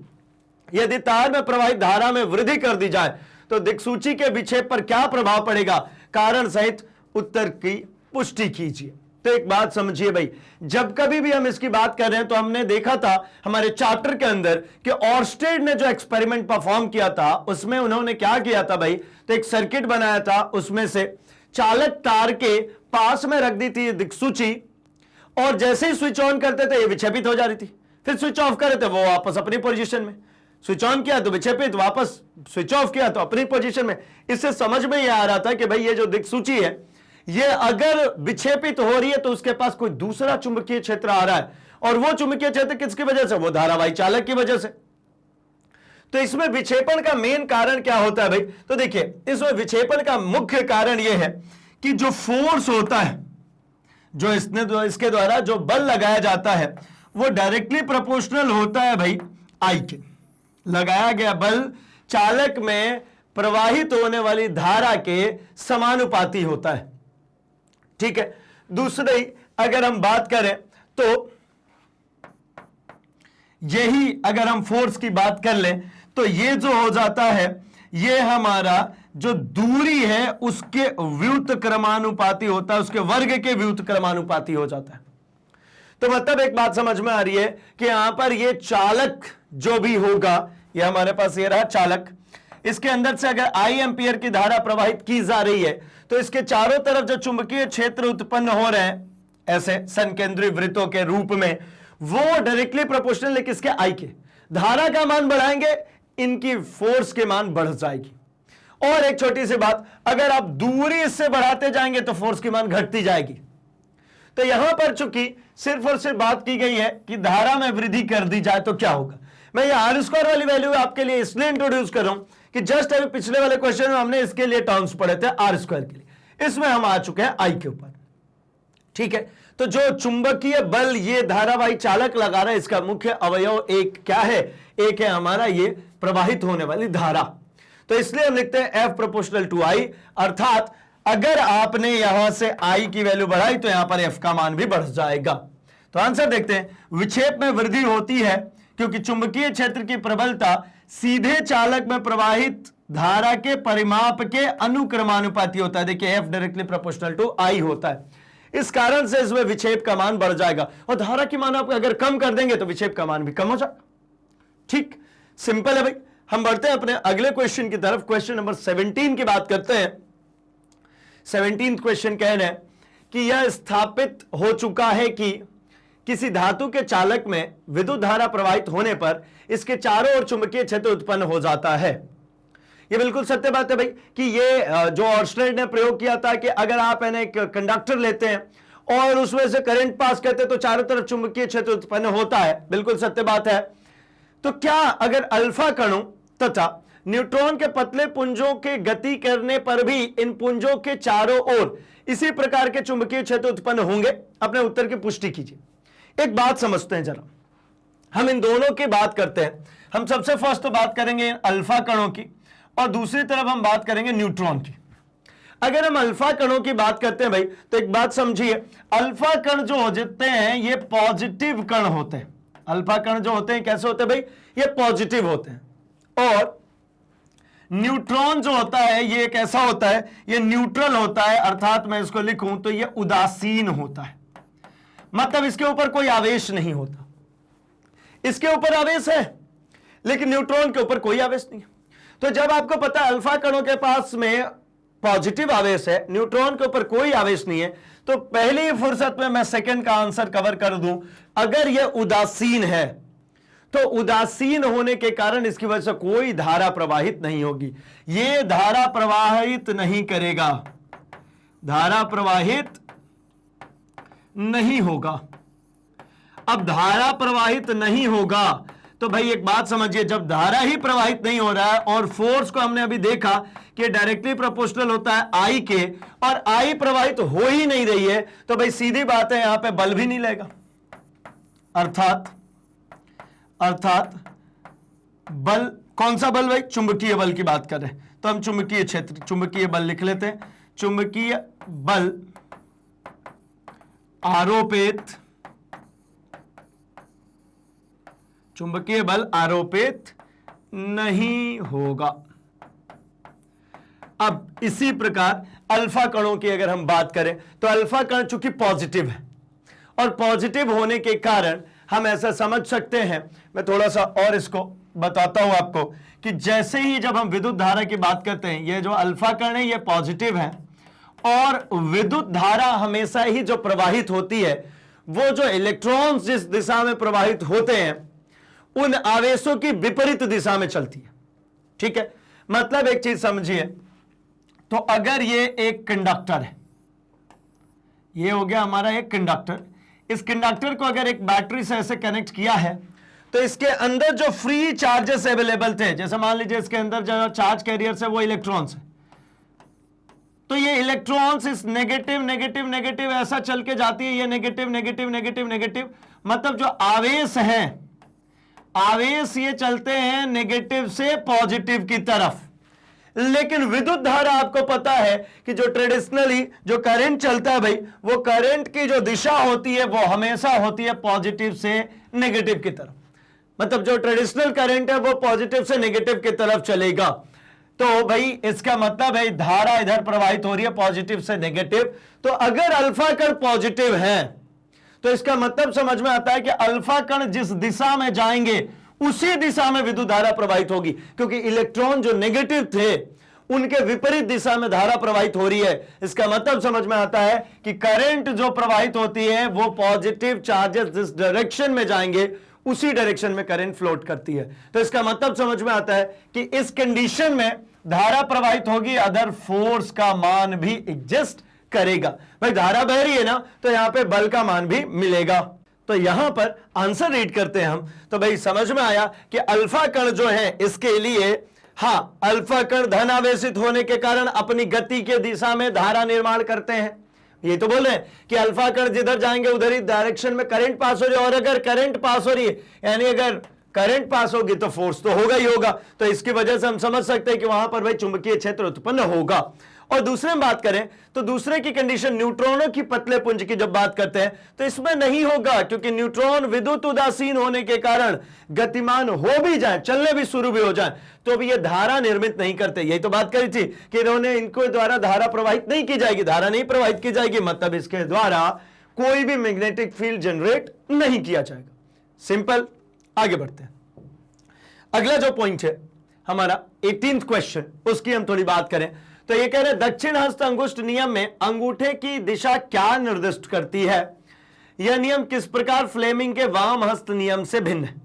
यदि तार में प्रवाहित धारा में वृद्धि कर दी जाए तो दिक्सूची के विक्षेप पर क्या प्रभाव पड़ेगा, कारण सहित उत्तर की पुष्टि कीजिए। तो एक बात समझिए भाई, जब कभी भी हम इसकी बात कर रहे हैं तो हमने देखा था हमारे चैप्टर के अंदर कि ऑर्स्टेड ने जो एक्सपेरिमेंट परफॉर्म किया था उसमें उन्होंने क्या किया था भाई, तो एक सर्किट बनाया था, उसमें से चालक तार के पास में रख दी थी दिक्सूची, और जैसे ही स्विच ऑन करते थे ये विक्षेपित हो जा रही थी, फिर स्विच ऑफ करे थे वो वापस अपनी पोजीशन में, स्विच ऑन किया तो विक्षेपित, वापस स्विच ऑफ किया तो अपनी पोजीशन में। इससे समझ में यह आ रहा था कि भाई ये जो दिक्सूची है ये अगर विक्षेपित हो रही है तो उसके पास कोई दूसरा चुंबकीय क्षेत्र आ रहा है, और वो चुंबकीय क्षेत्र किसकी वजह से, वो धारावाही चालक की वजह से। तो इसमें विक्षेपण का मेन कारण क्या होता है भाई, तो देखिए इसमें विक्षेपण का मुख्य कारण यह है कि जो फोर्स होता है, जो इसके द्वारा जो बल लगाया जाता है वो डायरेक्टली प्रोपोर्शनल होता है भाई आई के। लगाया गया बल चालक में प्रवाहित होने वाली धारा के समानुपाती होता है। ठीक है, दूसरी अगर हम बात करें तो यही अगर हम फोर्स की बात कर लें तो ये जो हो जाता है ये हमारा जो दूरी है उसके व्युत्क्रमानुपाती क्रमानुपाती होता है, उसके वर्ग के व्युत्क्रमानुपाती क्रमानुपाती हो जाता है। तो मतलब एक बात समझ में आ रही है कि यहां पर ये चालक जो भी होगा, ये हमारे पास ये रहा चालक, इसके अंदर से अगर आई एम्पियर की धारा प्रवाहित की जा रही है तो इसके चारों तरफ जो चुंबकीय क्षेत्र उत्पन्न हो रहे हैं ऐसे संकेंद्रीय वृत्तों के रूप में, वो डायरेक्टली प्रोपोर्शनल है किसके, आई के। धारा का मान बढ़ाएंगे इनकी फोर्स के मान बढ़ जाएगी। और एक छोटी सी बात, अगर आप दूरी इससे बढ़ाते जाएंगे तो फोर्स की मान घटती जाएगी। तो यहां पर चूंकि सिर्फ और सिर्फ बात की गई है कि धारा में वृद्धि कर दी जाए तो क्या होगा। मैं ये आर स्क्वायर वाली वैल्यू आपके लिए इसलिए इंट्रोड्यूस कर रहा हूं कि जस्ट अभी पिछले वाले क्वेश्चन में हमने इसके लिए टर्म्स पढ़े थे आर स्क्वायर के लिए, इसमें हम आ चुके हैं आई के ऊपर। ठीक है, तो जो चुंबकीय बल ये धारावाही चालक लगा रहा है इसका मुख्य अवयव एक क्या है, एक है हमारा ये प्रवाहित होने वाली धारा। तो इसलिए हम लिखते हैं F प्रोपोर्शनल टू I, अर्थात अगर आपने यहां से I की वैल्यू बढ़ाई तो यहां पर F का मान भी बढ़ जाएगा। तो आंसर देखते हैं, विक्षेप में वृद्धि होती है क्योंकि चुंबकीय क्षेत्र की प्रबलता सीधे चालक में प्रवाहित धारा के परिमाप के अनुक्रमानुपाती होता है। देखिए F directly proportional to I होता है, इस कारण से इसमें विक्षेप का मान बढ़ जाएगा, और धारा की मान आप अगर कम कर देंगे तो विक्षेप का मान भी कम हो जाएगा। ठीक, सिंपल है भाई। हम बढ़ते हैं अपने अगले क्वेश्चन की तरफ, क्वेश्चन नंबर 17 की बात करते हैं। 17 क्वेश्चन कह रहे हैं कि यह स्थापित हो चुका है कि किसी धातु के चालक में विद्युत धारा प्रवाहित होने पर इसके चारों ओर चुंबकीय क्षेत्र उत्पन्न हो जाता है। ये बिल्कुल सत्य बात है भाई कि ये जो ऑर्स्टेड ने प्रयोग किया था कि अगर आप एक कंडक्टर लेते हैं और उसमें से करंट पास करते हैं तो चारों तरफ चुंबकीय क्षेत्र उत्पन्न होता है, बिल्कुल सत्य बात है। तो क्या अगर अल्फा कणों तथा न्यूट्रॉन के पतले पुंजों के गति करने पर भी इन पुंजों के चारों ओर इसी प्रकार के चुंबकीय क्षेत्र उत्पन्न होंगे? अपने उत्तर की पुष्टि कीजिए। एक बात समझते हैं जरा, हम इन दोनों की बात करते हैं। हम सबसे फर्स्ट तो बात करेंगे अल्फा कणों की और दूसरी तरफ हम बात करेंगे न्यूट्रॉन की। अगर हम अल्फा कणों की बात करते हैं भाई तो एक बात समझिए, अल्फा कण जो होते हैं ये पॉजिटिव कण होते हैं। अल्फा कण जो होते हैं कैसे होते हैं भाई? ये पॉजिटिव होते हैं। और न्यूट्रॉन जो होता है ये कैसा होता है? ये न्यूट्रल होता है, अर्थात मैं इसको लिखूं तो ये उदासीन होता है, मतलब इसके ऊपर कोई आवेश नहीं होता। इसके ऊपर आवेश है लेकिन न्यूट्रॉन के ऊपर कोई आवेश नहीं है। तो जब आपको पता है अल्फा कणों के पास में पॉजिटिव आवेश है, न्यूट्रॉन के ऊपर कोई आवेश नहीं है, तो पहली ही फुर्सत में मैं सेकंड का आंसर कवर कर दूं। अगर यह उदासीन है तो उदासीन होने के कारण इसकी वजह से कोई धारा प्रवाहित नहीं होगी। यह धारा प्रवाहित नहीं करेगा, धारा प्रवाहित नहीं होगा। अब धारा प्रवाहित नहीं होगा तो भाई एक बात समझिए, जब धारा ही प्रवाहित नहीं हो रहा है और फोर्स को हमने अभी देखा कि डायरेक्टली प्रोपोर्शनल होता है आई के, और आई प्रवाहित हो ही नहीं रही है, तो भाई सीधी बात है यहां पे बल भी नहीं लगेगा। अर्थात बल, कौन सा बल भाई? चुंबकीय बल की बात कर रहे हैं तो हम चुंबकीय क्षेत्र, चुंबकीय बल लिख लेते हैं। चुंबकीय बल आरोपित, चुंबकीय बल आरोपित नहीं होगा। अब इसी प्रकार अल्फा कणों की अगर हम बात करें तो अल्फा कण चूंकि पॉजिटिव है और पॉजिटिव होने के कारण हम ऐसा समझ सकते हैं, मैं थोड़ा सा और इसको बताता हूं आपको, कि जैसे ही जब हम विद्युत धारा की बात करते हैं, ये जो अल्फा कण है ये पॉजिटिव है और विद्युत धारा हमेशा ही जो प्रवाहित होती है वो जो इलेक्ट्रॉन्स जिस दिशा में प्रवाहित होते हैं उन आवेशों की विपरीत दिशा में चलती है। ठीक है, मतलब एक चीज समझिए, तो अगर ये एक कंडक्टर है, ये हो गया हमारा एक कंडक्टर, इस कंडक्टर को अगर एक बैटरी से ऐसे कनेक्ट किया है तो इसके अंदर जो फ्री चार्जेस अवेलेबल थे, जैसे मान लीजिए इसके अंदर जो चार्ज कैरियर्स है वो इलेक्ट्रॉन्स है, तो ये इलेक्ट्रॉन्स इस नेगेटिव नेगेटिव नेगेटिव ऐसा चल के जाती है, ये नेगेटिव नेगेटिव नेगेटिव नेगेटिव, मतलब जो आवेश है, आवेश ये चलते हैं नेगेटिव से पॉजिटिव की तरफ। लेकिन विद्युत धारा आपको पता है कि जो ट्रेडिशनली जो करंट चलता है भाई, वो करंट की जो दिशा होती है वो हमेशा होती है पॉजिटिव से नेगेटिव की तरफ, मतलब जो ट्रेडिशनल करंट है वो पॉजिटिव से नेगेटिव की तरफ चलेगा। तो भाई इसका मतलब है धारा इधर प्रवाहित हो रही है पॉजिटिव से नेगेटिव। तो अगर अल्फा कण पॉजिटिव है तो इसका मतलब समझ में आता है कि अल्फा कण जिस दिशा में जाएंगे उसी दिशा में विद्युत धारा प्रवाहित होगी, क्योंकि इलेक्ट्रॉन जो नेगेटिव थे उनके विपरीत दिशा में धारा प्रवाहित हो रही है। इसका मतलब समझ में आता है कि करंट जो प्रवाहित होती है वो पॉजिटिव चार्जेस जिस डायरेक्शन में जाएंगे उसी डायरेक्शन में करंट फ्लोट करती है। तो इसका मतलब समझ में आता है कि इस कंडीशन में धारा प्रवाहित होगी, अदर फोर्स का मान भी एग्जिस्ट करेगा। भाई धारा बह रही है ना, तो यहां पे बल का मान भी मिलेगा। तो यहां पर आंसर रीड करते हैं हम, तो भाई समझ में आया कि अल्फा कण जो है इसके लिए, हाँ, अल्फा कण धन आवेशित होने के कारण अपनी गति के दिशा में धारा निर्माण करते हैं। ये तो बोल रहे हैं कि अल्फा कण जिधर जाएंगे उधर ही डायरेक्शन में करंट पास हो रही है, और अगर करंट पास हो रही है यानी अगर करंट पास होगी तो फोर्स तो होगा ही होगा, तो इसकी वजह से हम समझ सकते हैं कि वहां पर भाई चुंबकीय क्षेत्र उत्पन्न होगा। और दूसरे में बात करें तो दूसरे की कंडीशन न्यूट्रॉनों की पतले पुंज की जब बात करते हैं तो इसमें नहीं होगा, क्योंकि न्यूट्रॉन विद्युत उदासीन होने के कारण गतिमान हो भी जाए, चलने भी शुरू भी हो जाए, तो भी ये धारा निर्मित नहीं करते। यही तो बात करी थी कि इन्होंने इनको द्वारा धारा प्रवाहित नहीं की जाएगी, धारा नहीं प्रवाहित की जाएगी, मतलब इसके द्वारा कोई भी मैग्नेटिक फील्ड जनरेट नहीं किया जाएगा। सिंपल। आगे बढ़ते हैं। अगला जो पॉइंट है हमारा 18th क्वेश्चन, उसकी हम थोड़ी बात करें तो ये कह रहे दक्षिण हस्त अंगुष्ठ नियम में अंगूठे की दिशा क्या निर्दिष्ट करती है? यह नियम किस प्रकार फ्लेमिंग के वाम हस्त नियम से भिन्न है?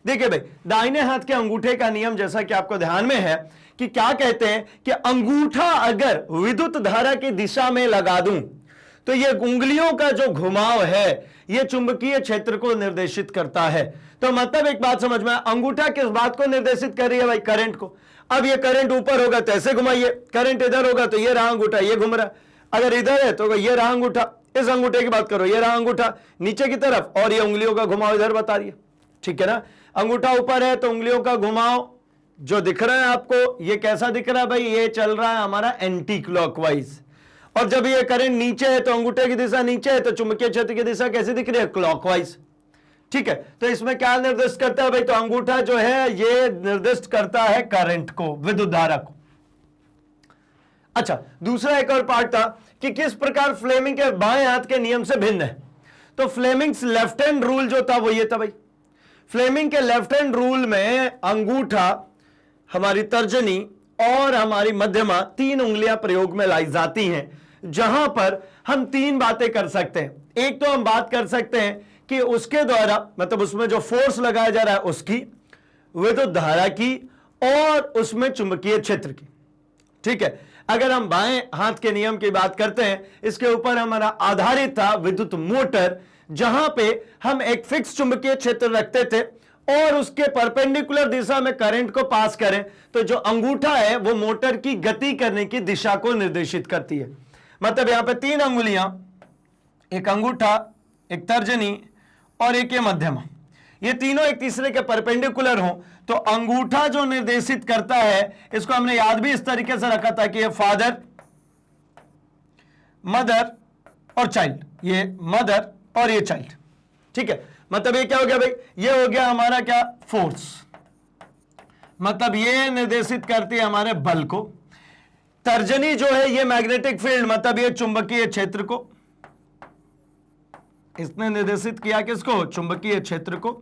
देखिए भाई, दाहिने हाथ के अंगूठे का नियम जैसा कि आपको ध्यान में है कि क्या कहते हैं कि अंगूठा अगर विद्युत धारा की दिशा में लगा दूं तो ये उंगलियों का जो घुमाव है ये चुंबकीय क्षेत्र को निर्देशित करता है। तो मतलब एक बात समझ में, अंगूठा किस बात को निर्देशित कर रही है भाई? करंट को। अब ये करंट ऊपर होगा तो ऐसे घुमाइए, करंट इधर होगा तो ये रहा अंगूठा, ये घूम रहा है। अगर इधर है तो ये रहा अंगूठा, इस अंगूठे की बात करो, ये रहा अंगूठा नीचे की तरफ, और ये उंगलियों का घुमाव इधर बता रही है। ठीक है ना? अंगूठा ऊपर है तो उंगलियों का घुमाव जो दिख रहा है आपको, ये कैसा दिख रहा है भाई? ये चल रहा है हमारा एंटी क्लॉकवाइज। और जब ये करंट नीचे है तो अंगूठे की दिशा नीचे है, तो चुंबकीय क्षेत्र की दिशा कैसी दिख रही है? क्लॉकवाइज। ठीक है, तो इसमें क्या निर्दिष्ट करता है भाई? तो अंगूठा जो है ये निर्दिष्ट करता है करंट को, विद्युत धारा को। अच्छा, दूसरा एक और पार्ट था कि किस प्रकार फ्लेमिंग के बाएं हाथ के नियम से भिन्न है। तो फ्लेमिंग्स लेफ्ट हैंड रूल जो था वो ये था भाई। फ्लेमिंग के लेफ्ट हैंड रूल में अंगूठा, हमारी तर्जनी और हमारी मध्यमा, 3 उंगलियां प्रयोग में लाई जाती हैं, जहां पर हम 3 बातें कर सकते हैं। एक तो हम बात कर सकते हैं कि उसके द्वारा, मतलब उसमें जो फोर्स लगाया जा रहा है उसकी, विद्युत धारा की, और उसमें चुंबकीय क्षेत्र की। ठीक है, अगर हम बाएं हाथ के नियम की बात करते हैं, इसके ऊपर हमारा आधारित था विद्युत मोटर, जहां पे हम एक फिक्स चुंबकीय क्षेत्र रखते थे और उसके परपेंडिकुलर दिशा में करंट को पास करें, तो जो अंगूठा है वो मोटर की गति करने की दिशा को निर्देशित करती है। मतलब यहां पे 3 अंगुलियां, एक अंगूठा, एक तर्जनी और एक ये मध्यमा, ये तीनों एक तीसरे के परपेंडिकुलर हो तो अंगूठा जो निर्देशित करता है, इसको हमने याद भी इस तरीके से रखा था कि ये फादर, मदर और चाइल्ड, ये मदर और ये चाइल्ड। ठीक है, मतलब ये क्या हो गया भाई? ये हो गया हमारा क्या? फोर्स। मतलब ये निर्देशित करती है हमारे बल को। तर्जनी जो है ये मैग्नेटिक फील्ड, मतलब ये चुंबकीय क्षेत्र को, इसने निर्देशित किया किसको? चुंबकीय क्षेत्र को।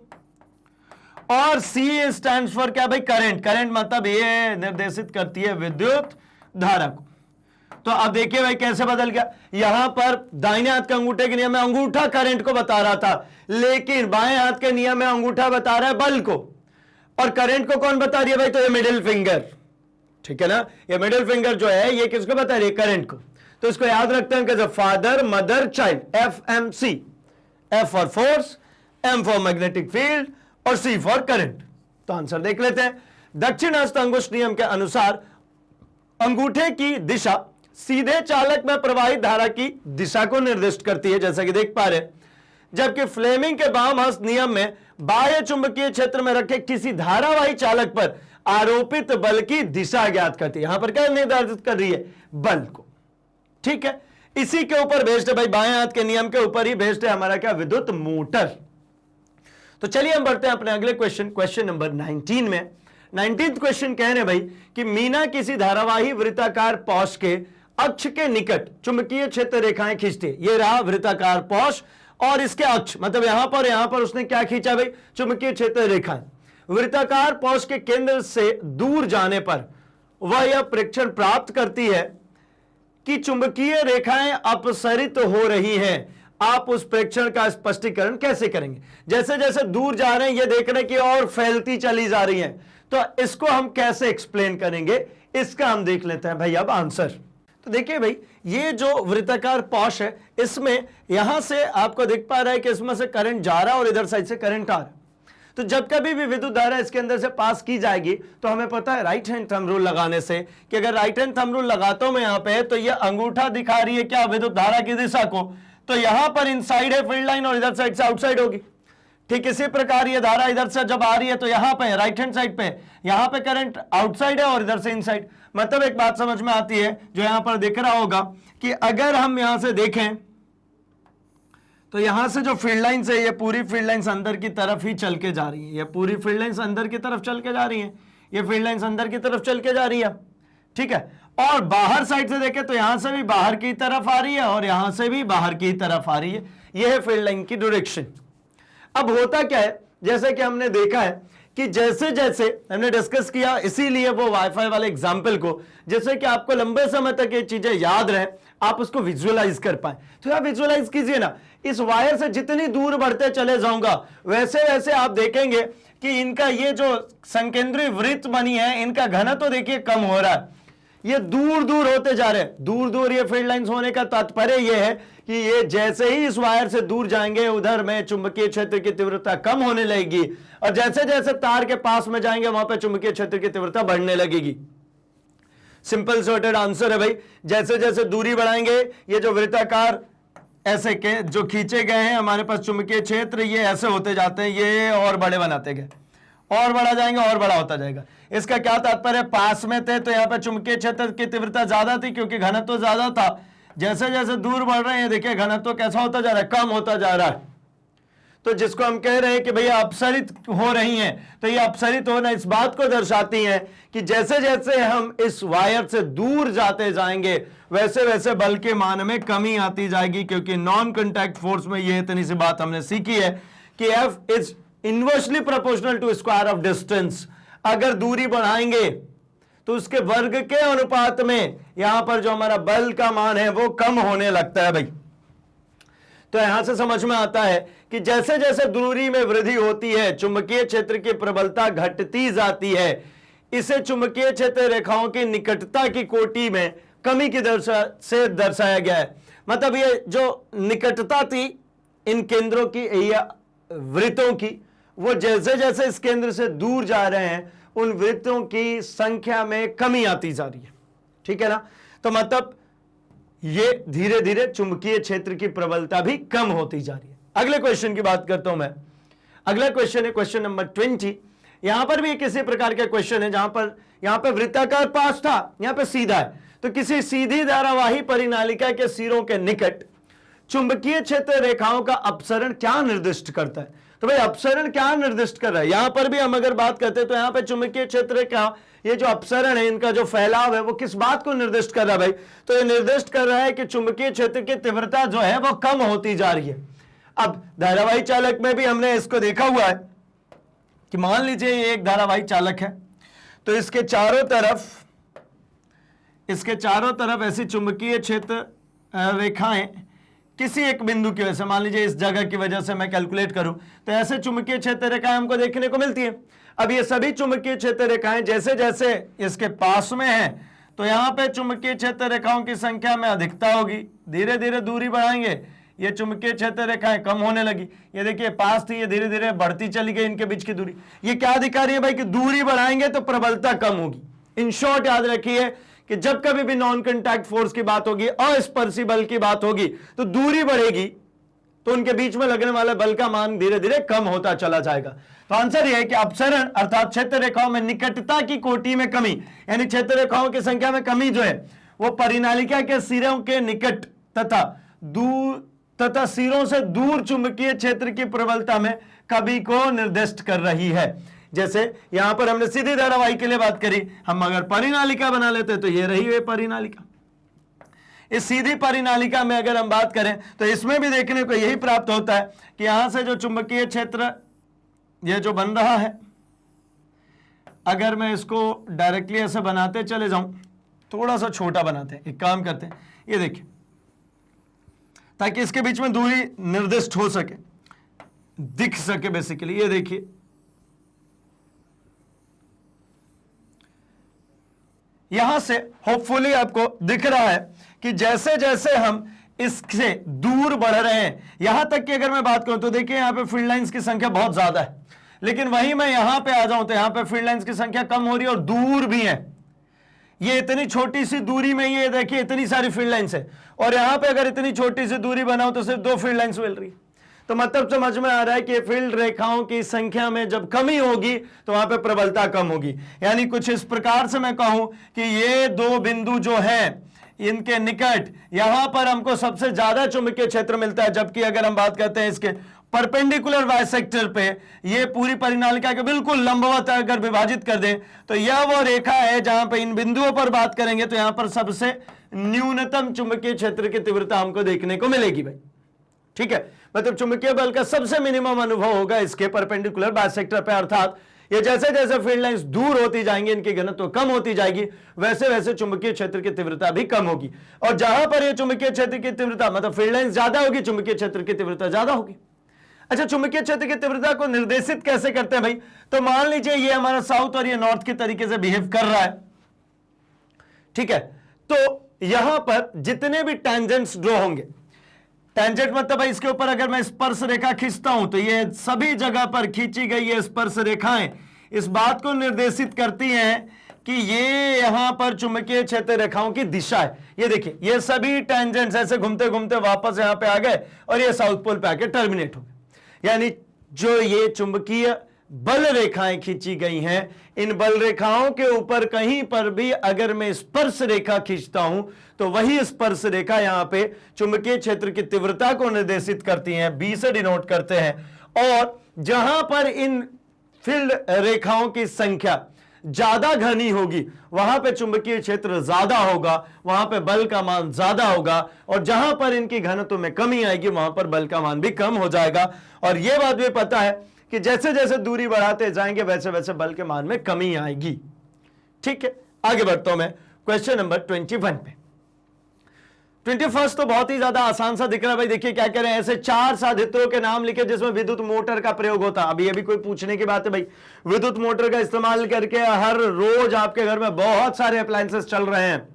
और C स्टैंड्स फॉर क्या भाई? करंट। करंट मतलब ये निर्देशित करती है विद्युत धारा को। तो अब देखिए भाई कैसे बदल गया। यहां पर दाहिने हाथ के अंगूठे के नियम में अंगूठा करंट को बता रहा था, लेकिन बाएं हाथ के नियम में अंगूठा बता रहा है बल को, और करंट को कौन बता रही है भाई? तो ये मिडिल फिंगर। ठीक है ना? ये मिडिल फिंगर जो है ये किसको बता रही है? करंट को। तो इसको याद रखते हैं कैसे? Father, mother, child, FMC। F for force, M for magnetic field और C फॉर करंट। तो आंसर देख लेते हैं। दक्षिण हस्त अंगुष्ठ नियम के अनुसार अंगूठे की दिशा सीधे चालक में प्रवाहित धारा की दिशा को निर्दिष्ट करती है, जैसा कि देख पा रहे हैं। जबकि फ्लेमिंग के वाम हस्त नियम में बाह्य चुंबकीय क्षेत्र में रखे किसी धारावाही चालक पर आरोपित बल की दिशा ज्ञात करती है। यहां पर क्या निर्धारित कर रही है? बल को। ठीक है, इसी के ऊपर बेस्ड है भाई, बाएं हाथ के नियम के ऊपर ही बेस्ड है हमारा क्या? विद्युत मोटर। तो चलिए हम बढ़ते हैं अपने अगले क्वेश्चन, क्वेश्चन नंबर 19 में। 19th क्वेश्चन कह रहे भाई कि मीना किसी धारावाही वृत्ताकार पॉश के अक्ष के निकट चुंबकीय क्षेत्र रेखाएं खींचती है। ये रहा वृत्ताकार पॉश और इसके अक्ष, मतलब यहां पर उसने क्या खींचा भाई? चुंबकीय क्षेत्र रेखाएं। वृत्ताकार पॉश के केंद्र से दूर जाने पर वह यह प्रेक्षण प्राप्त करती है कि चुंबकीय रेखाएं अपसरित हो रही हैं। आप उस प्रेक्षण का स्पष्टीकरण कैसे करेंगे? जैसे जैसे दूर जा रहे हैं ये देख रहे हैं कि और फैलती चली जा रही हैं, तो इसको हम कैसे एक्सप्लेन करेंगे? इसका हम देख लेते हैं भाई अब आंसर। तो देखिए भाई, ये जो वृत्ताकार पॉश है, इसमें यहां से आपको दिख पा रहा है कि इसमें से करंट जा रहा है और इधर साइड से करंट आ रहा है। तो जब कभी भी विद्युत धारा इसके अंदर से पास की जाएगी तो हमें पता है राइट हैंड थंब रूल लगाने से कि अगर राइट हैंड थंब रूल लगाता हूं मैं यहां पे, तो ये अंगूठा दिखा रही है क्या? विद्युत धारा की दिशा को। तो यहां पर इनसाइड है फील्ड लाइन और इधर साइड से आउटसाइड होगी। ठीक इसी प्रकार ये धारा इधर से जब आ रही है तो यहां पे राइट हैंड साइड पे, यहां पे करंट आउटसाइड है और इधर से इनसाइड। मतलब एक बात समझ में आती है जो यहां पर दिख रहा होगा कि अगर हम यहां से देखें तो यहां से जो फील्ड लाइन है, ये पूरी फील्ड लाइंस अंदर की तरफ ही चल के जा रही है। ये पूरी फील्ड लाइंस अंदर की तरफ चल के जा रही है, ये फील्ड लाइंस अंदर की तरफ चल के जा रही है। ठीक है, और बाहर साइड से देखें तो यहां से भी बाहर की तरफ आ रही है और यहां से भी बाहर की तरफ आ रही है। यह है फील्ड लाइन की डायरेक्शन। अब होता क्या है, जैसे कि हमने देखा है कि जैसे जैसे हमने डिस्कस किया, इसीलिए वो वाईफाई वाले एग्जाम्पल को, जैसे कि आपको लंबे समय तक ये चीजें याद रहे, आप उसको विजुअलाइज कर पाए। तो आप विजुअलाइज कीजिए ना, इस वायर से जितनी दूर बढ़ते चले जाऊंगा वैसे वैसे आप देखेंगे कि इनका ये जो संकेंद्रीय वृत्त बनी है इनका घनत्व तो देखिए कम हो रहा है, ये दूर दूर होते जा रहे हैं। दूर दूर ये फील्ड लाइंस होने का तात्पर्य ये है कि ये जैसे ही इस वायर से दूर जाएंगे उधर में चुंबकीय क्षेत्र की तीव्रता कम होने लगेगी, और जैसे जैसे तार के पास में जाएंगे वहां पे चुंबकीय क्षेत्र की तीव्रता बढ़ने लगेगी। सिंपल सॉर्टेड आंसर है भाई, जैसे जैसे दूरी बढ़ाएंगे ये जो वृत्ताकार ऐसे के जो खींचे गए हैं हमारे पास चुंबकीय क्षेत्र ये ऐसे होते जाते हैं, ये और बड़े बनाते गए, और बड़ा जाएंगे और बड़ा होता जाएगा। इसका क्या तात्पर्य, पास में थे तो यहाँ पर चुंबकीय क्षेत्र की तीव्रता ज्यादा थी क्योंकि घनत्व ज्यादा था, जैसे जैसे दूर बढ़ रहे हैं देखिए घनत्व कैसा होता जा रहा है, कम होता जा रहा है। तो जिसको हम कह रहे हैं कि भैया अपसरित हो रही हैं, तो ये अपसरित होना इस बात को दर्शाती है कि जैसे जैसे हम इस वायर से दूर जाते जाएंगे वैसे वैसे बल के मान में कमी आती जाएगी, क्योंकि नॉन कॉन्टैक्ट फोर्स में ये इतनी सी बात हमने सीखी है कि F is inversely proportional to square of distance. अगर दूरी बढ़ाएंगे तो उसके वर्ग के अनुपात में यहां पर जो हमारा बल का मान है वो कम होने लगता है भाई। तो यहां से समझ में आता है कि जैसे जैसे दूरी में वृद्धि होती है चुंबकीय क्षेत्र की प्रबलता घटती जाती है। इसे चुंबकीय क्षेत्र रेखाओं की निकटता की कोटि में कमी की से दर्शाया गया है। मतलब ये जो निकटता थी इन केंद्रों की या वृत्तों की, वो जैसे जैसे इस केंद्र से दूर जा रहे हैं उन वृत्तों की संख्या में कमी आती जा रही है, ठीक है ना। तो मतलब ये धीरे धीरे चुंबकीय क्षेत्र की प्रबलता भी कम होती जा रही है। अगले क्वेश्चन की बात करता हूं मैं। अगला क्वेश्चन है क्वेश्चन नंबर 20। यहां पर भी किसी प्रकार का क्वेश्चन है जहां पर यहां पर वृत्ताकार पास था, यहां पर सीधा है। तो किसी सीधी धारावाही परिनालिका के सिरों के निकट चुंबकीय क्षेत्र रेखाओं का अपसरण क्या निर्दिष्ट करता है। तो भाई अपसरण क्या निर्दिष्ट कर रहा है, यहां पर भी हम अगर बात करते हैं तो यहां पर चुंबकीय क्षेत्र का ये जो अपसरण है इनका जो फैलाव है वो किस बात को निर्दिष्ट कर रहा है भाई। तो ये निर्दिष्ट कर रहा है कि चुंबकीय क्षेत्र की तीव्रता जो है वो कम होती जा रही है। अब धारावाही चालक में भी हमने इसको देखा हुआ है कि मान लीजिए ये एक धारावाही चालक है, तो इसके चारों तरफ ऐसी चुंबकीय क्षेत्र रेखाएं किसी एक बिंदु की वजह से, मान लीजिए इस जगह की वजह से मैं कैलकुलेट करूं तो ऐसे चुंबकीय क्षेत्र रेखाएं हमको देखने को मिलती है। अब ये सभी चुंबकीय क्षेत्र रेखाएं जैसे जैसे इसके पास में हैं तो यहां पे चुंबकीय क्षेत्र रेखाओं की संख्या में अधिकता होगी। धीरे धीरे दूरी बढ़ाएंगे ये चुंबकीय क्षेत्र रेखाएं कम होने लगी। ये देखिए पास थी, ये धीरे धीरे बढ़ती चली गई इनके बीच की दूरी। ये क्या दिखा रही है भाई कि दूरी बढ़ाएंगे तो प्रबलता कम होगी। इन शॉर्ट याद रखिए कि जब कभी भी नॉन कॉन्टैक्ट फोर्स की बात होगी, अस्पर्शी बल की बात होगी, तो दूरी बढ़ेगी तो उनके बीच में लगने वाले बल का मान धीरे धीरे कम होता चला जाएगा। तो आंसर यह है कि अपसरण अर्थात क्षेत्र रेखाओं में निकटता की कोटि में कमी, यानी क्षेत्र रेखाओं की संख्या में कमी जो है वो परिनालिका के सिरों के निकट तथा सिरों से दूर चुंबकीय क्षेत्र की प्रबलता में कमी को निर्दिष्ट कर रही है। जैसे यहां पर हमने सीधी धारावाही के लिए बात करी, हम अगर परिनालिका बना लेते तो ये रही है परिनालिका। इस सीधी परिनालिका में अगर हम बात करें तो इसमें भी देखने को यही प्राप्त होता है कि यहां से जो चुंबकीय क्षेत्र ये जो बन रहा है, अगर मैं इसको डायरेक्टली ऐसे बनाते चले जाऊं, थोड़ा सा छोटा बनाते हैं, एक काम करते हैं, ये देखिए ताकि इसके बीच में दूरी निर्दिष्ट हो सके, दिख सके बेसिकली। ये देखिए यहां से होपफुली आपको दिख रहा है कि जैसे जैसे हम इससे दूर बढ़ रहे हैं, यहां तक कि अगर मैं बात करूं तो देखिए यहां पे फील्ड लाइंस की संख्या बहुत ज्यादा है, लेकिन वहीं मैं यहां पे आ जाऊं तो यहां पे फील्ड लाइंस की संख्या कम हो रही है और दूर भी है। ये इतनी छोटी सी दूरी में ये देखिए इतनी सारी फील्ड लाइंस है, और यहां पे अगर इतनी छोटी सी दूरी बनाऊं तो सिर्फ 2 फील्ड लाइंस मिल रही है। तो मतलब समझ में आ रहा है कि फील्ड रेखाओं की संख्या में जब कमी होगी तो वहां पे प्रबलता कम होगी। यानी कुछ इस प्रकार से मैं कहूं कि ये 2 बिंदु जो हैं इनके निकट यहां पर हमको सबसे ज्यादा चुंबकीय क्षेत्र मिलता है, जबकि अगर हम बात करते हैं इसके परपेंडिकुलर बाइसेक्टर पे, ये पूरी परिनालिका के बिल्कुल लंबवत अगर विभाजित कर दें तो यह वो रेखा है जहां पे इन बिंदुओं पर बात करेंगे तो यहां पर सबसे न्यूनतम चुंबकीय क्षेत्र की तीव्रता हमको देखने को मिलेगी भाई। ठीक है, मतलब चुंबकीय बल का सबसे मिनिमम अनुभव होगा इसके परपेंडिकुलर बाइसेक्टर पे, अर्थात ये जैसे जैसे फील्ड लाइंस दूर होती जाएंगी, इनकी घनत्व कम होती जाएगी, वैसे वैसे चुंबकीय क्षेत्र की तीव्रता भी कम होगी। और जहां पर ये चुंबकीय क्षेत्र की तीव्रता मतलब फील्ड लाइंस ज्यादा होगी, चुंबकीय क्षेत्र की तीव्रता ज्यादा होगी। अच्छा, चुंबकीय क्षेत्र की तीव्रता को निर्देशित कैसे करते हैं भाई? तो मान लीजिए ये हमारा साउथ और ये नॉर्थ के तरीके से बिहेव कर रहा है, ठीक है। तो यहां पर जितने भी टेंजेंट्स ड्रॉ होंगे, टेंजेंट मतलब भाई इसके ऊपर अगर मैं स्पर्श रेखा खींचता हूं तो ये सभी जगह पर खींची गई ये स्पर्श रेखाएं इस बात को निर्देशित करती हैं कि ये यहां पर चुंबकीय क्षेत्र रेखाओं की दिशा है। ये देखिए, ये सभी टेंजेंट्स ऐसे घूमते घूमते वापस यहां पे आ गए और ये साउथ पोल पे आके टर्मिनेट हो गए। यानी जो ये चुंबकीय बल रेखाएं खींची गई हैं, इन बल रेखाओं के ऊपर कहीं पर भी अगर मैं स्पर्श रेखा खींचता हूं तो वही स्पर्श रेखा यहां पे चुंबकीय क्षेत्र की तीव्रता को निर्देशित करती हैं, बी से डिनोट करते हैं। और जहां पर इन फील्ड रेखाओं की संख्या ज्यादा घनी होगी वहां पे चुंबकीय क्षेत्र ज्यादा होगा, वहां पे बल का मान ज्यादा होगा, और जहां पर इनकी घनत्व में कमी आएगी वहां पर बल का मान भी कम हो जाएगा। और यह बात भी पता है कि जैसे जैसे दूरी बढ़ाते जाएंगे वैसे वैसे बल के मान में कमी आएगी। ठीक है, आगे बढ़ता हूं मैं क्वेश्चन नंबर 21 पे। 21 तो बहुत ही ज्यादा आसान सा दिख रहा है भाई। देखिए क्या कह रहे हैं, ऐसे 4 साधित्रों के नाम लिखे जिसमें विद्युत मोटर का प्रयोग होता है। अभी कोई पूछने की बात है भाई, विद्युत मोटर का इस्तेमाल करके हर रोज आपके घर में बहुत सारे अप्लायंसेस चल रहे हैं।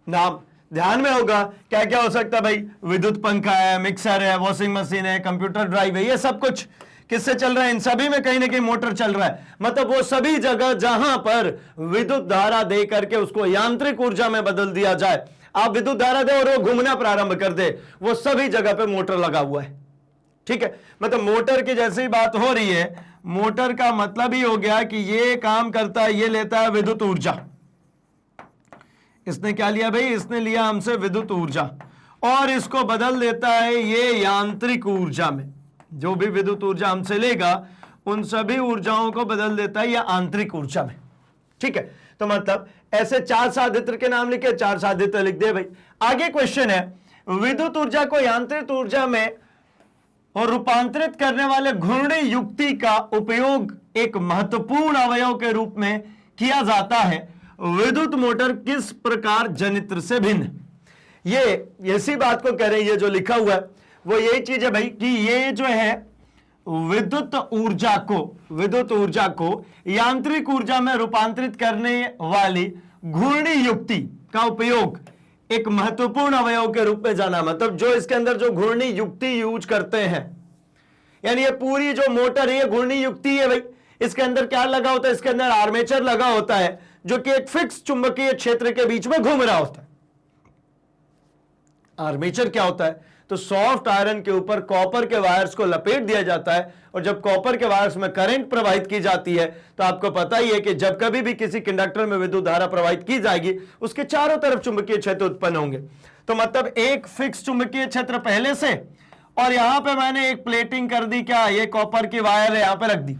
नाम ध्यान में होगा क्या क्या हो सकता है भाई, विद्युत पंखा है, मिक्सर है, वॉशिंग मशीन है, कंप्यूटर ड्राइव है, ये सब कुछ किससे चल रहा है? इन सभी में कहीं ना कहीं मोटर चल रहा है। मतलब वो सभी जगह जहां पर विद्युत धारा दे करके उसको यांत्रिक ऊर्जा में बदल दिया जाए, आप विद्युत धारा दे और वो घूमना प्रारंभ कर दे, वो सभी जगह पे मोटर लगा हुआ है। ठीक है, मतलब मोटर की जैसी बात हो रही है, मोटर का मतलब ही हो गया कि ये काम करता है, ये लेता है विद्युत ऊर्जा। इसने क्या लिया भाई? इसने लिया हमसे विद्युत ऊर्जा और इसको बदल देता है ये यांत्रिक ऊर्जा में। जो भी विद्युत ऊर्जा हमसे लेगा उन सभी ऊर्जाओं को बदल देता है ये आंतरिक ऊर्जा में। ठीक है, तो मतलब ऐसे 4 साधित्र के नाम लिखे, 4 साधित्र लिख दे भाई। आगे क्वेश्चन है, विद्युत ऊर्जा को यांत्रिक ऊर्जा में और रूपांतरित करने वाले घूर्णी युक्ति का उपयोग एक महत्वपूर्ण अवयव के रूप में किया जाता है। विद्युत मोटर किस प्रकार जनित्र से भिन्न? ये इसी बात को कह रहे हैं, ये जो लिखा हुआ है वो यही चीज है भाई कि ये जो है विद्युत ऊर्जा को यांत्रिक ऊर्जा में रूपांतरित करने वाली घूर्णी युक्ति का उपयोग एक महत्वपूर्ण अवयव के रूप में जाना। मतलब जो इसके अंदर जो घूर्णी युक्ति यूज करते हैं, यानी ये पूरी जो मोटर है ये घूर्णी युक्ति है भाई। इसके अंदर क्या लगा होता है? इसके अंदर आर्मेचर लगा होता है जो कि एक फिक्स चुंबकीय क्षेत्र के बीच में घूम रहा होता है। आर्मेचर क्या होता है? तो सॉफ्ट आयरन के ऊपर कॉपर के वायर्स को लपेट दिया जाता है और जब कॉपर के वायर्स में करंट प्रवाहित की जाती है तो आपको पता ही है कि जब कभी भी किसी कंडक्टर में विद्युत धारा प्रवाहित की जाएगी उसके चारों तरफ चुंबकीय क्षेत्र उत्पन्न होंगे। तो मतलब एक फिक्स चुंबकीय क्षेत्र पहले से, और यहां पे मैंने एक प्लेटिंग कर दी, क्या ये कॉपर की वायर है यहां पे रख दी।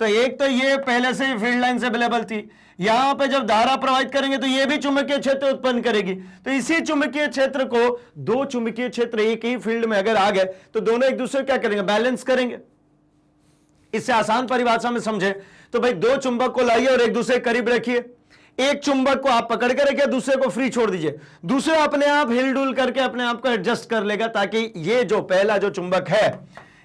तो एक तो ये पहले से ही फील्ड लाइन से अवेलेबल थी, यहां पे जब धारा प्रवाहित करेंगे तो ये भी चुंबकीय क्षेत्र उत्पन्न करेगी। तो इसी चुंबकीय क्षेत्र को दो चुंबकीय क्षेत्र एक ही फील्ड में अगर आ गए तो दोनों एक दूसरे क्या करेंगे? बैलेंस करेंगे। इससे आसान परिभाषा में समझे तो भाई दो चुंबक को लाइए और एक दूसरे के करीब रखिए। एक चुंबक को आप पकड़ के रखिए, दूसरे को फ्री छोड़ दीजिए, दूसरा अपने आप हिलडुल करके अपने आप को एडजस्ट कर लेगा, ताकि ये जो पहला जो चुंबक है,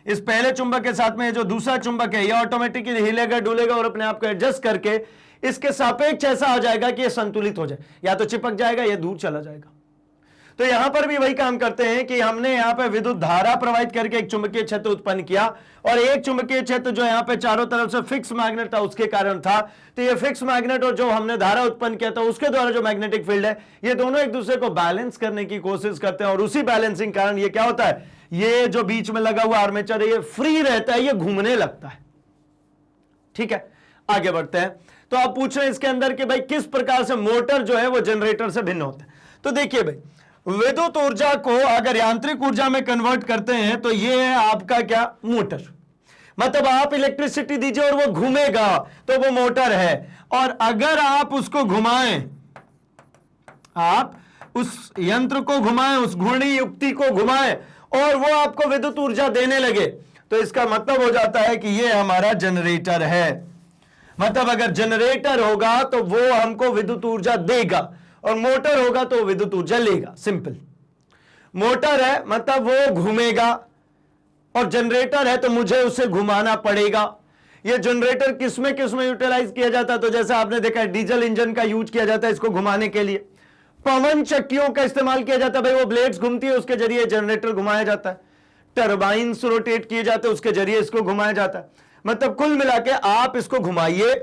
इस पहले चुंबक के साथ में जो दूसरा चुंबक है, ये ऑटोमेटिकली हिलेगा डुलेगा और अपने आप को एडजस्ट करके इसके सापेक्ष ऐसा आ जाएगा कि ये संतुलित हो जाए, या तो चिपक जाएगा या दूर चला जाएगा। तो यहां पर भी वही काम करते हैं कि हमने यहां पे विद्युत धारा प्रवाहित करके एक चुंबकीय क्षेत्र उत्पन्न किया, और एक चुंबकीय क्षेत्र जो यहां पे चारों तरफ से फिक्स मैग्नेट था उसके कारण था। तो ये फिक्स मैग्नेट और जो हमने धारा उत्पन्न किया था उसके द्वारा जो मैग्नेटिक फील्ड है, ये दोनों एक दूसरे को बैलेंस करने की कोशिश करते हैं, और उसी बैलेंसिंग कारण ये क्या होता है, ये जो बीच में लगा हुआ आर्मेचर है ये फ्री रहता है, ये घूमने लगता है। ठीक है, आगे बढ़ते हैं। तो आप पूछ रहे हैं इसके अंदर कि भाई किस प्रकार से मोटर जो है वो जनरेटर से भिन्न होता है। तो देखिए भाई, विद्युत ऊर्जा को अगर यांत्रिक ऊर्जा में कन्वर्ट करते हैं तो ये है आपका क्या? मोटर। मतलब आप इलेक्ट्रिसिटी दीजिए और वो घूमेगा तो वो मोटर है, और अगर आप उसको घुमाएं, आप उस यंत्र को घुमाएं, उस घूर्णी युक्ति को घुमाएं और वो आपको विद्युत ऊर्जा देने लगे, तो इसका मतलब हो जाता है कि ये हमारा जनरेटर है। मतलब अगर जनरेटर होगा तो वो हमको विद्युत ऊर्जा देगा, और मोटर होगा तो विद्युत ऊर्जा लेगा। सिंपल। मोटर है मतलब वो घूमेगा, और जनरेटर है तो मुझे उसे घुमाना पड़ेगा। ये जनरेटर किसमें किसमें यूटिलाइज किया जाता है? तो जैसे आपने देखा है डीजल इंजन का यूज किया जाता है इसको घुमाने के लिए। पवन चक्कियों का इस्तेमाल किया जाता है, भाई वो ब्लेड्स घूमती है उसके जरिए जनरेटर घुमाया जाता है। टरबाइन्स रोटेट किए जाते हैं उसके जरिए इसको घुमाया जाता है। मतलब कुल मिला के आप इसको घुमाइए,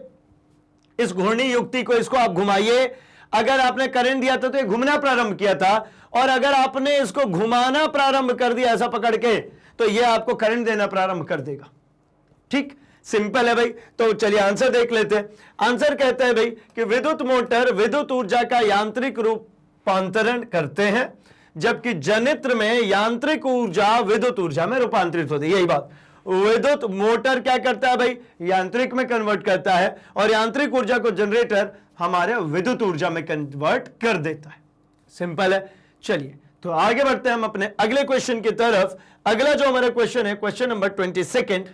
इस घूर्णी युक्ति को इसको आप घुमाइए। अगर आपने करंट दिया था तो ये घूमना प्रारंभ किया था, और अगर आपने इसको घुमाना प्रारंभ कर दिया ऐसा पकड़ के, तो ये आपको करंट देना प्रारंभ कर देगा। ठीक, सिंपल है भाई। तो चलिए आंसर देख लेते हैं। आंसर कहते हैं भाई कि विद्युत मोटर विद्युत ऊर्जा का यांत्रिक रूपांतरण करते हैं, जबकि जनित्र में यांत्रिक ऊर्जा विद्युत ऊर्जा में रूपांतरित होती है। यही बात, विद्युत मोटर क्या करता है भाई? यांत्रिक में कन्वर्ट करता है, और यांत्रिक ऊर्जा को जनरेटर हमारे विद्युत ऊर्जा में कन्वर्ट कर देता है। सिंपल है। चलिए तो आगे बढ़ते हैं हम अपने अगले क्वेश्चन की तरफ। अगला जो हमारा क्वेश्चन है, क्वेश्चन नंबर 22,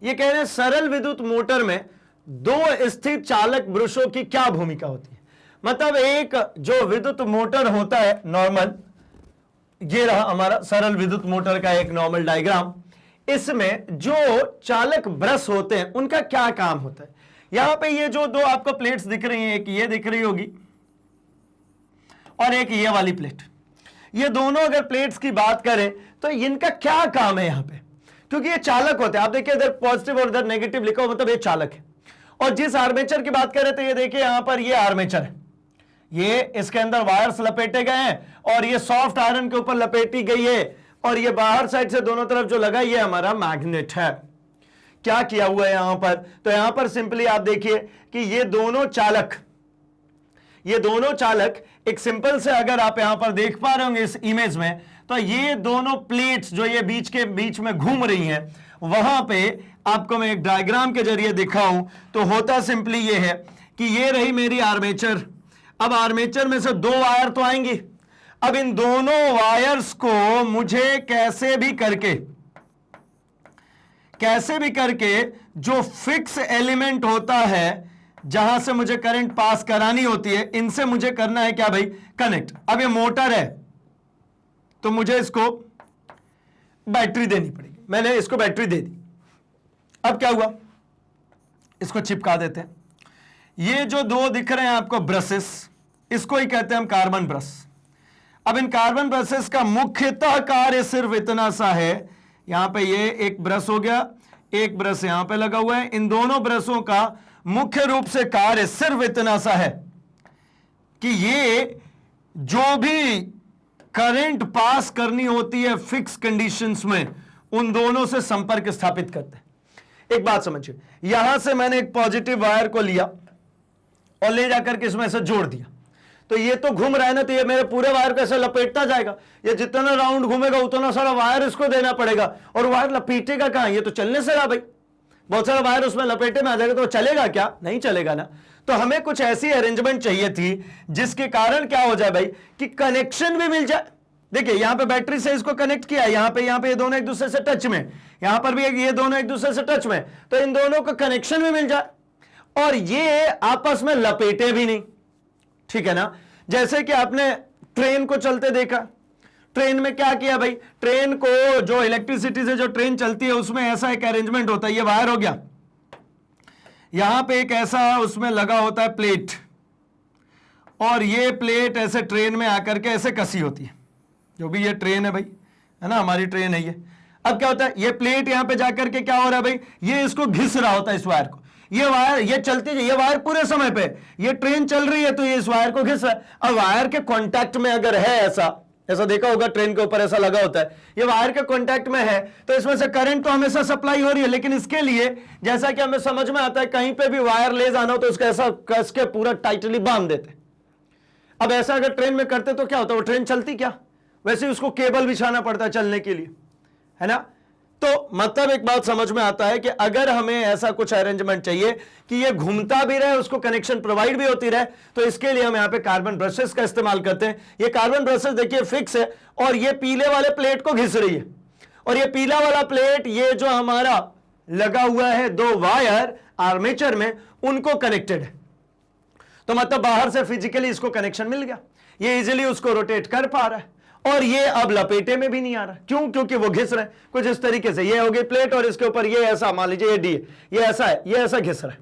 ये कह रहे हैं सरल विद्युत मोटर में दो स्थिर चालक ब्रशों की क्या भूमिका होती है। मतलब एक जो विद्युत मोटर होता है नॉर्मल, ये रहा हमारा सरल विद्युत मोटर का एक नॉर्मल डायग्राम। इसमें जो चालक ब्रश होते हैं उनका क्या काम होता है? यहां पे ये जो दो आपको प्लेट्स दिख रही हैं, एक ये दिख रही होगी और एक ये वाली प्लेट। ये दोनों अगर प्लेट्स की बात करें तो इनका क्या काम है यहां पे? क्योंकि ये चालक होते हैं। आप देखिए इधर पॉजिटिव और इधर नेगेटिव लिखा हो, मतलब ये चालक है। और जिस आर्मेचर की बात करें तो ये देखिए यहां पर ये आर्मेचर है, ये इसके अंदर वायर्स लपेटे गए हैं, और ये सॉफ्ट आयरन के ऊपर लपेटी गई है, और ये बाहर साइड से दोनों तरफ जो लगा ये हमारा मैग्नेट है। क्या किया हुआ है यहां पर? तो यहां पर सिंपली आप देखिए कि ये दोनों चालक एक सिंपल से, अगर आप यहां पर देख पा रहे होंगे इस इमेज में, तो ये दोनों प्लेट्स जो ये बीच में घूम रही हैं, वहां पे आपको मैं एक डायग्राम के जरिए दिखाऊं तो होता सिंपली ये है कि ये रही मेरी आर्मेचर। अब आर्मेचर में से दो वायर तो आएंगी। अब इन दोनों वायर्स को मुझे कैसे भी करके जो फिक्स एलिमेंट होता है जहां से मुझे करंट पास करानी होती है, इनसे मुझे करना है क्या भाई? कनेक्ट। अब ये मोटर है तो मुझे इसको बैटरी देनी पड़ेगी। मैंने इसको बैटरी दे दी। अब क्या हुआ? इसको चिपका देते हैं। ये जो दो दिख रहे हैं आपको ब्रशेस, इसको ही कहते हैं हम कार्बन ब्रश। अब इन कार्बन ब्रशेस का मुख्यतः कार्य सिर्फ इतना सा है, यहां पे ये एक ब्रश हो गया, एक ब्रश यहां पे लगा हुआ है। इन दोनों ब्रशों का मुख्य रूप से कार्य सिर्फ इतना सा है कि ये जो भी करंट पास करनी होती है फिक्स कंडीशंस में, उन दोनों से संपर्क स्थापित करते हैं। एक बात समझिए, यहां से मैंने एक पॉजिटिव वायर को लिया और ले जाकर के इसमें से जोड़ दिया, तो ये तो घूम रहा है ना, तो ये मेरे पूरे वायर को ऐसे लपेटता जाएगा। ये जितना राउंड घूमेगा उतना सारा वायर इसको देना पड़ेगा, और वायर लपेटेगा कहां? ये तो चलने से रहा भाई, बहुत सारा वायर उसमें लपेटे में आ जाएगा, तो चलेगा क्या? नहीं चलेगा ना। तो हमें कुछ ऐसी अरेंजमेंट चाहिए थी जिसके कारण क्या हो जाए भाई कि कनेक्शन भी मिल जाए। देखिए यहां पे बैटरी से इसको कनेक्ट किया, यहां पे ये दोनों एक दूसरे से टच में, यहां पर भी ये दोनों एक दूसरे से टच में, तो इन दोनों को कनेक्शन भी मिल जाए और ये आपस में लपेटे भी नहीं। ठीक है ना? जैसे कि आपने ट्रेन को चलते देखा, ट्रेन में क्या किया भाई? ट्रेन को जो इलेक्ट्रिसिटी से जो ट्रेन चलती है उसमें ऐसा एक अरेंजमेंट होता है, ये वायर हो गया, यहां पे एक ऐसा उसमें लगा होता है प्लेट, और ये प्लेट ऐसे ट्रेन में आकर के ऐसे कसी होती है। जो भी ये ट्रेन है भाई, है ना, हमारी ट्रेन है ये। अब क्या होता है, ये प्लेट यहां पे जाकर के क्या हो रहा है भाई, ये इसको घिस रहा होता है इस वायर को। ये वायर ये चलती है, ये वायर पूरे समय पे, ये ट्रेन चल रही है तो ये इस वायर को घिस रहा है। अब वायर के कांटेक्ट में अगर है ऐसा देखा होगा ट्रेन के ऊपर ऐसा लगा होता है, ये वायर के कांटेक्ट में है तो इसमें से करंट तो हमेशा सप्लाई हो रही है, लेकिन इसके लिए जैसा कि हमें समझ में आता है कहीं पे भी वायर ले जाना हो तो उसका ऐसा कस के पूरा टाइटली बांध देते। अब ऐसा अगर ट्रेन में करते तो क्या होता है, वो ट्रेन चलती क्या? वैसे उसको केबल बिछाना पड़ता है चलने के लिए, है ना। तो मतलब एक बात समझ में आता है कि अगर हमें ऐसा कुछ अरेंजमेंट चाहिए कि ये घूमता भी रहे, उसको कनेक्शन प्रोवाइड भी होती रहे, तो इसके लिए हम यहां पे कार्बन ब्रशेस का इस्तेमाल करते हैं। ये कार्बन ब्रशेस देखिए फिक्स है और ये पीले वाले प्लेट को घिस रही है, और ये पीला वाला प्लेट, ये जो हमारा लगा हुआ है दो वायर आर्मेचर में, उनको कनेक्टेड है। तो मतलब बाहर से फिजिकली इसको कनेक्शन मिल गया, ये इजीली उसको रोटेट कर पा रहा है, और ये अब लपेटे में भी नहीं आ रहा। क्यों? क्योंकि वो घिस रहा है कुछ इस तरीके से। ये हो गई प्लेट और इसके ऊपर ये ऐसा, मान लीजिए ये डी है, ये ऐसा है, ये ऐसा घिस रहा है,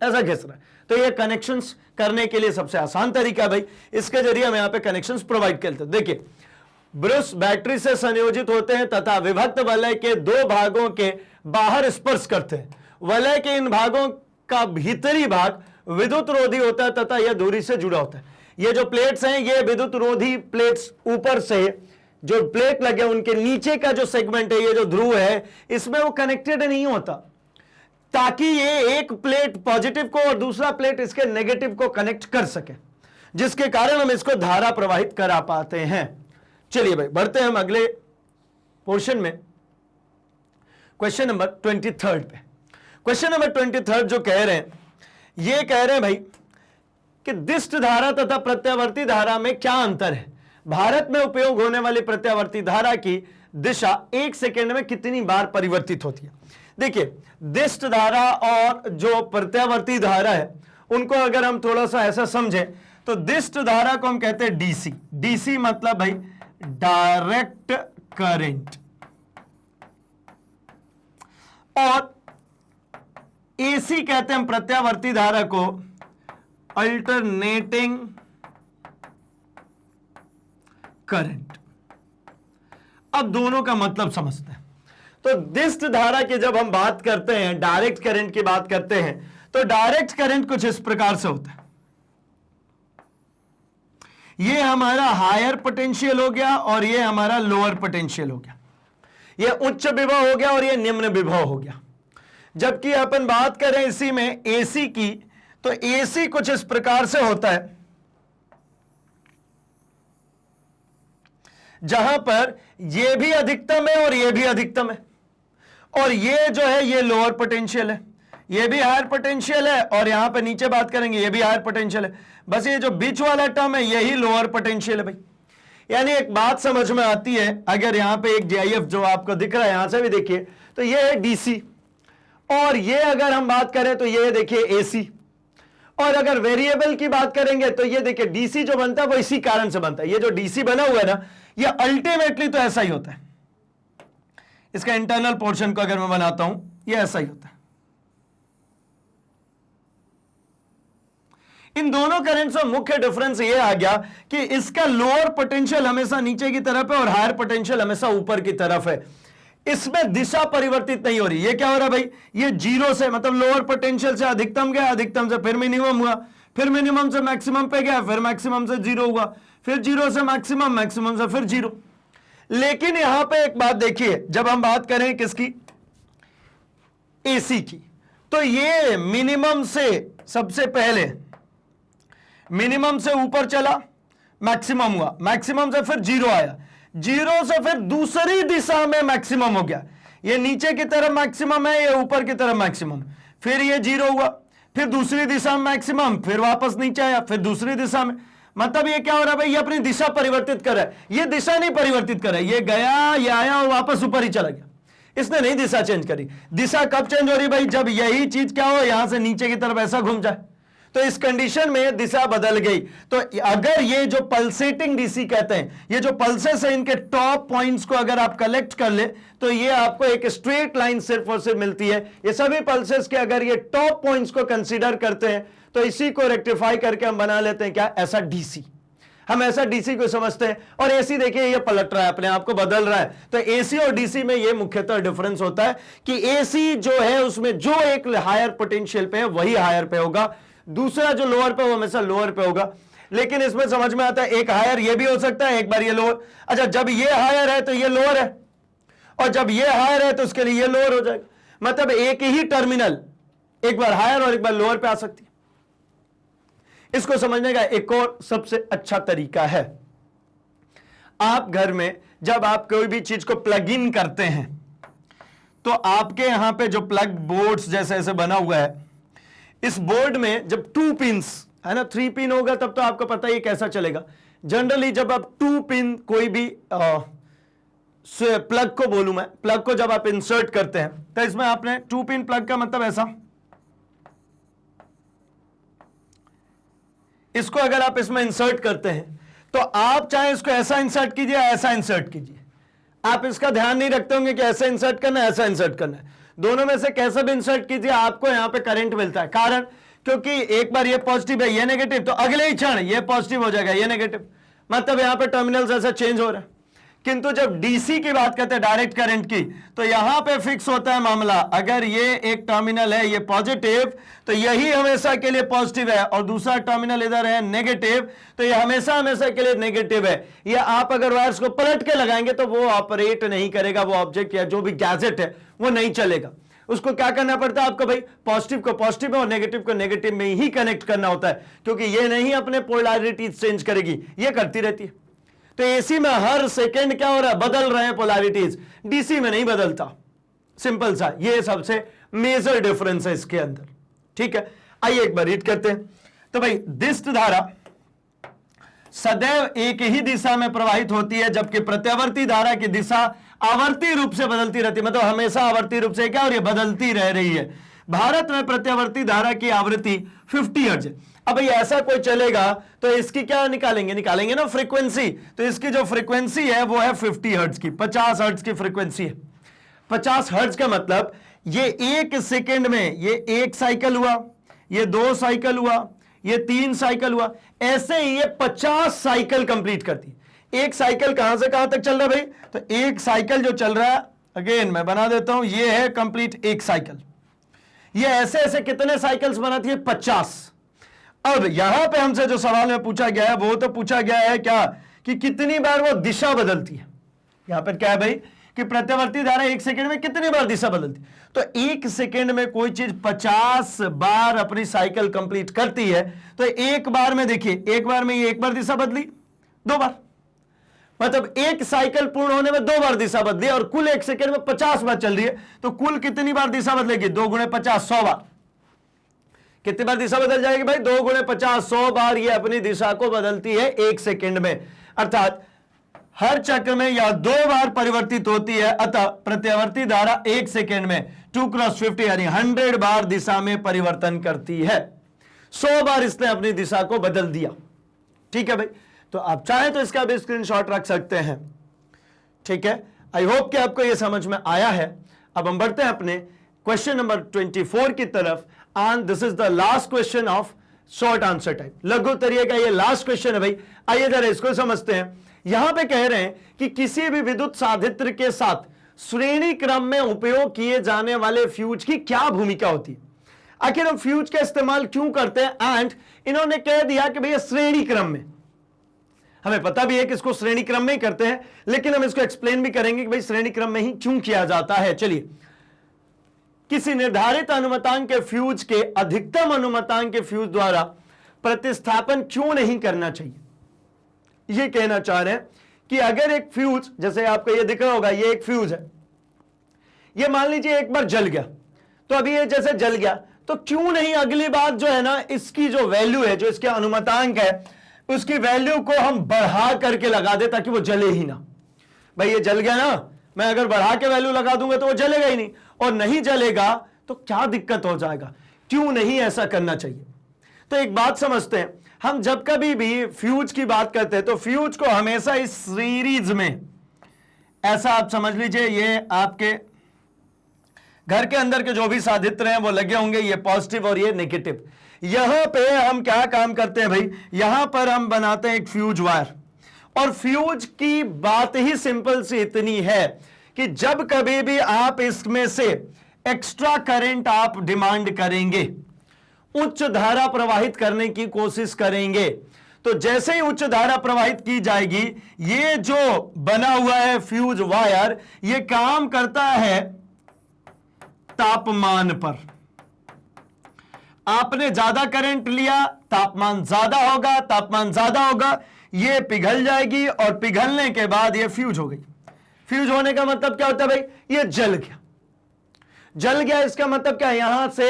ऐसा घिस रहा है। तो ये कनेक्शंस करने के लिए सबसे आसान तरीका है भाई, इसके जरिए हम यहां पे कनेक्शंस प्रोवाइड करते हैं। देखिए, ब्रश बैटरी से संयोजित होते हैं तथा विभक्त वलय के दो भागों के बाहर स्पर्श करते हैं। वलय के इन भागों का भीतरी भाग विद्युत रोधी होता है तथा यह दूरी से जुड़ा होता है। ये जो प्लेट्स हैं, ये विद्युत रोधी प्लेट्स, ऊपर से जो प्लेट लगे उनके नीचे का जो सेगमेंट है, ये जो ध्रुव है, इसमें वो कनेक्टेड नहीं होता, ताकि ये एक प्लेट पॉजिटिव को और दूसरा प्लेट इसके नेगेटिव को कनेक्ट कर सके, जिसके कारण हम इसको धारा प्रवाहित करा पाते हैं। चलिए भाई बढ़ते हैं हम अगले पोर्शन में, क्वेश्चन नंबर 23 पे। क्वेश्चन नंबर 23 जो कह रहे हैं, ये कह रहे हैं भाई कि दिष्ट धारा तथा प्रत्यावर्ती धारा में क्या अंतर है। भारत में उपयोग होने वाली प्रत्यावर्ती धारा की दिशा 1 सेकेंड में कितनी बार परिवर्तित होती है। देखिए, दिष्ट धारा और जो प्रत्यावर्ती धारा है, उनको अगर हम थोड़ा सा ऐसा समझें तो दिष्ट धारा को हम कहते हैं डीसी। डीसी मतलब भाई डायरेक्ट करंट, और एसी कहते हैं हम प्रत्यावर्ती धारा को अल्टरनेटिंग करंट। अब दोनों का मतलब समझते हैं। तो दिष्ट धारा की जब हम बात करते हैं, डायरेक्ट करंट की बात करते हैं, तो डायरेक्ट करंट कुछ इस प्रकार से होता है। ये हमारा हायर पोटेंशियल हो गया और ये हमारा लोअर पोटेंशियल हो गया, ये उच्च विभव हो गया और ये निम्न विभव हो गया। जबकि अपन बात करें इसी में एसी की, तो एसी कुछ इस प्रकार से होता है, जहां पर ये भी अधिकतम है और ये भी अधिकतम है, और ये जो है ये लोअर पोटेंशियल है, ये भी हायर पोटेंशियल है, और यहां पे नीचे बात करेंगे ये भी हायर पोटेंशियल है। बस ये जो बीच वाला टर्म है यही लोअर पोटेंशियल है भाई। यानी एक बात समझ में आती है, अगर यहां पे एक जीआईएफ जो आपको दिख रहा है, यहां से भी देखिए, तो ये है डीसी, और ये अगर हम बात करें तो ये देखिए एसी, और अगर वेरिएबल की बात करेंगे तो ये देखिए डीसी जो बनता है वो इसी कारण से बनता है। ये जो डीसी बना हुआ है ना, ये अल्टीमेटली तो ऐसा ही होता है। इसका इंटरनल पोर्शन को अगर मैं बनाता हूं, ये ऐसा ही होता है। इन दोनों करंट्स में मुख्य डिफरेंस ये आ गया कि इसका लोअर पोटेंशियल हमेशा नीचे की तरफ है और हायर पोटेंशियल हमेशा ऊपर की तरफ है। इसमें दिशा परिवर्तित नहीं हो रही। ये क्या हो रहा है भाई, ये जीरो से, मतलब लोअर पोटेंशियल से अधिकतम गया, अधिकतम से फिर मिनिमम हुआ, फिर मिनिमम से मैक्सिमम पे गया, फिर मैक्सिमम से जीरो हुआ, फिर जीरो से मैक्सिमम, मैक्सिमम से फिर जीरो। लेकिन यहां पे एक बात देखिए, जब हम बात करें किसकी, एसी की, तो ये मिनिमम से सबसे पहले मिनिमम से ऊपर चला, मैक्सिमम हुआ, मैक्सिमम से फिर जीरो आया, जीरो से फिर दूसरी दिशा में मैक्सिमम हो गया। ये नीचे की तरफ मैक्सिमम है, ये ऊपर की तरफ मैक्सिमम, फिर ये जीरो हुआ, फिर दूसरी दिशा में मैक्सिमम, फिर वापस नीचे आया, फिर दूसरी दिशा में। मतलब ये क्या हो रहा है भाई, ये अपनी दिशा परिवर्तित कर रहा है। ये दिशा नहीं परिवर्तित कर रहा है, ये गया, ये आया और वापस ऊपर ही चला गया। इसने नहीं दिशा चेंज करी। दिशा कब चेंज हो रही भाई, जब यही चीज क्या हो, यहां से नीचे की तरफ ऐसा घूम जाए, तो इस कंडीशन में दिशा बदल गई। तो अगर ये जो पल्सेटिंग डीसी कहते हैं, ये जो पल्सेस है, इनके टॉप पॉइंट्स को अगर आप कलेक्ट कर ले तो ये आपको एक स्ट्रेट लाइन सिर्फ और सिर्फ मिलती है। ये सभी पल्सेस के अगर ये टॉप पॉइंट्स को कंसीडर करते हैं तो इसी को रेक्टिफाई करके हम बना लेते हैं क्या, ऐसा डीसी। हम ऐसा डीसी को समझते हैं। और एसी देखिए ये पलट रहा है, अपने आप को बदल रहा है। तो एसी और डीसी में ये मुख्यतः डिफरेंस होता है कि एसी जो है उसमें जो एक हायर पोटेंशियल पे है वही हायर पे होगा, दूसरा जो लोअर पे वो हमेशा लोअर पे होगा। लेकिन इसमें समझ में आता है एक हायर ये भी हो सकता है, एक बार ये लोअर। अच्छा, जब ये हायर है तो ये लोअर है, और जब ये हायर है तो उसके लिए ये लोअर हो जाएगा। मतलब एक ही टर्मिनल एक बार हायर और एक बार लोअर पे आ सकती है। इसको समझने का एक और सबसे अच्छा तरीका है, आप घर में जब आप कोई भी चीज को प्लग इन करते हैं तो आपके यहां पे जो प्लग बोर्ड्स जैसे ऐसे बना हुआ है, इस बोर्ड में जब 2 पिंस है ना, 3 पिन होगा तब तो आपको पता ही कैसा चलेगा। जनरली जब आप 2 पिन कोई भी प्लग को बोलूं मैं, प्लग को जब आप इंसर्ट करते हैं तो इसमें आपने 2 पिन प्लग का मतलब ऐसा, इसको अगर आप इसमें इंसर्ट करते हैं तो आप चाहे इसको ऐसा इंसर्ट कीजिए, ऐसा इंसर्ट कीजिए, आप इसका ध्यान नहीं रखते होंगे कि ऐसा इंसर्ट करना है, ऐसा इंसर्ट करना है। दोनों में से कैसे भी इंसर्ट कीजिए आपको यहां पे करंट मिलता है। कारण क्योंकि एक बार ये पॉजिटिव है, ये नेगेटिव, तो अगले ही क्षण ये पॉजिटिव हो जाएगा, ये नेगेटिव, मतलब यहां पे टर्मिनल्स ऐसा चेंज हो रहा है। किंतु जब डीसी की बात करते हैं, डायरेक्ट करंट की, तो यहां पे फिक्स होता है मामला। अगर ये एक टर्मिनल है ये पॉजिटिव, तो यही हमेशा के लिए पॉजिटिव है, और दूसरा टर्मिनल इधर है नेगेटिव, तो ये हमेशा हमेशा के लिए नेगेटिव है। ये आप अगर वायर्स को पलट के लगाएंगे तो वो ऑपरेट नहीं करेगा, वो ऑब्जेक्ट या जो भी गैजेट है वो नहीं चलेगा। उसको क्या करना पड़ता है आपको भाई, पॉजिटिव को पॉजिटिव में और नेगेटिव को नेगेटिव में ही कनेक्ट करना होता है, क्योंकि ये नहीं अपने पोलैरिटी चेंज करेगी, ये करती रहती है। तो एसी में हर सेकंड क्या हो रहा है, बदल रहे हैं पोलैरिटीज, डीसी में नहीं बदलता। सिंपल सा, ये सबसे मेजर डिफरेंस है इसके अंदर। ठीक है, आइए एक बार रीड करते हैं। तो भाई दिष्ट धारा सदैव एक ही दिशा में प्रवाहित होती है, जबकि प्रत्यावर्ती धारा की दिशा आवर्ती रूप से बदलती रहती है, मतलब हमेशा आवर्ती रूप से क्या हो रही है, बदलती रह रही है। भारत में प्रत्यावर्ती धारा की आवृत्ति 50 हर्ट्ज है। अब भाई ऐसा कोई चलेगा तो इसकी क्या निकालेंगे ना फ्रीक्वेंसी, तो इसकी जो फ्रीक्वेंसी है वो है 50 हर्ट्ज की, 50 हर्ट्ज की फ्रीक्वेंसी है। 50 हर्ट्ज का मतलब ये एक सेकंड में ये एक साइकिल हुआ, ये 2 साइकिल हुआ, ये 3 साइकिल हुआ, ऐसे ही ये 50 साइकिल कंप्लीट करती है। एक साइकिल कहां से कहां तक चल रहा है भाई, तो एक साइकिल जो चल रहा है, अगेन मैं बना देता हूं, ये है कंप्लीट एक साइकिल। ये ऐसे ऐसे कितने साइकिल्स बनाती है, 50। अब यहां पे हमसे जो सवाल में पूछा गया है वो तो पूछा गया है क्या, कि कितनी बार वो दिशा बदलती है। यहां पर क्या है भाई, कि प्रत्यावर्ती धारा एक सेकंड में कितनी बार दिशा बदलती है, तो एक सेकंड में कोई चीज 50 बार अपनी साइकिल कंप्लीट करती है, तो एक बार में देखिए, एक बार में ये एक बार दिशा बदली, 2 बार, मतलब एक साइकिल पूर्ण होने में 2 बार दिशा बदली, और कुल एक सेकंड में 50 बार चल रही है, तो कुल कितनी बार दिशा बदलेगी, 2 गुणे 50, 100 बार। कितनी बार दिशा बदल जाएगी भाई, 2 गुणे 50, 100 बार ये अपनी दिशा को बदलती है एक सेकंड में। अर्थात हर चक्र में यह 2 बार परिवर्तित होती है, अतः प्रत्यावर्ती धारा एक सेकंड में 2 × 50 यानी 100 बार दिशा में परिवर्तन करती है। 100 बार इसने अपनी दिशा को बदल दिया। ठीक है भाई, तो आप चाहें तो इसका भी स्क्रीनशॉट रख सकते हैं। ठीक है, आई होप कि आपको यह समझ में आया है। अब हम बढ़ते हैं अपने क्वेश्चन नंबर 24 की तरफ, and this is the last question of short answer type, लघु उत्तरीय का ये लास्ट क्वेश्चन है भाई। आइए जरा इसको समझते हैं। यहां पे कह रहे हैं कि किसी भी विद्युत साधित्र के साथ श्रेणी क्रम में उपयोग किए जाने वाले फ्यूज की क्या भूमिका होती है। आखिर हम फ्यूज का इस्तेमाल क्यों करते हैं, एंड इन्होंने कह दिया कि भैया श्रेणी क्रम में। हमें पता भी है कि इसको श्रेणी क्रम में ही करते हैं, लेकिन हम इसको एक्सप्लेन भी करेंगे कि भाई श्रेणी क्रम में ही क्यों किया जाता है। चलिए, किसी निर्धारित अनुमतांक के फ्यूज के अधिकतम अनुमतांक के फ्यूज द्वारा प्रतिस्थापन क्यों नहीं करना चाहिए। यह कहना चाह रहे हैं कि अगर एक फ्यूज, जैसे आपको यह दिख रहा होगा, ये एक फ्यूज है, ये मान लीजिए एक बार जल गया, तो अभी ये जैसे जल गया, तो क्यों नहीं अगली बार जो है ना, इसकी जो वैल्यू है, जो इसके अनुमतांक है, उसकी वैल्यू को हम बढ़ा करके लगा दे ताकि वो जले ही ना। भाई ये जल गया ना, मैं अगर बढ़ा के वैल्यू लगा दूंगा तो वो जलेगा ही नहीं, और नहीं जलेगा तो क्या दिक्कत हो जाएगा। क्यों नहीं ऐसा करना चाहिए। तो एक बात समझते हैं, हम जब कभी भी फ्यूज की बात करते हैं तो फ्यूज को हमेशा इस सीरीज में, ऐसा आप समझ लीजिए, ये आपके घर के अंदर के जो भी साधित्र हैं वो लगे होंगे, ये पॉजिटिव और ये नेगेटिव। यहां पे हम क्या काम करते हैं भाई, यहां पर हम बनाते हैं एक फ्यूज वायर, और फ्यूज की बात ही सिंपल सी इतनी है कि जब कभी भी आप इसमें से एक्स्ट्रा करंट आप डिमांड करेंगे, उच्च धारा प्रवाहित करने की कोशिश करेंगे, तो जैसे ही उच्च धारा प्रवाहित की जाएगी, ये जो बना हुआ है फ्यूज वायर, ये काम करता है तापमान पर। आपने ज्यादा करंट लिया, तापमान ज्यादा होगा, तापमान ज्यादा होगा, ये पिघल जाएगी, और पिघलने के बाद ये फ्यूज हो गई। फ्यूज होने का मतलब क्या होता है भाई, ये जल गया। जल गया इसका मतलब क्या है, यहां से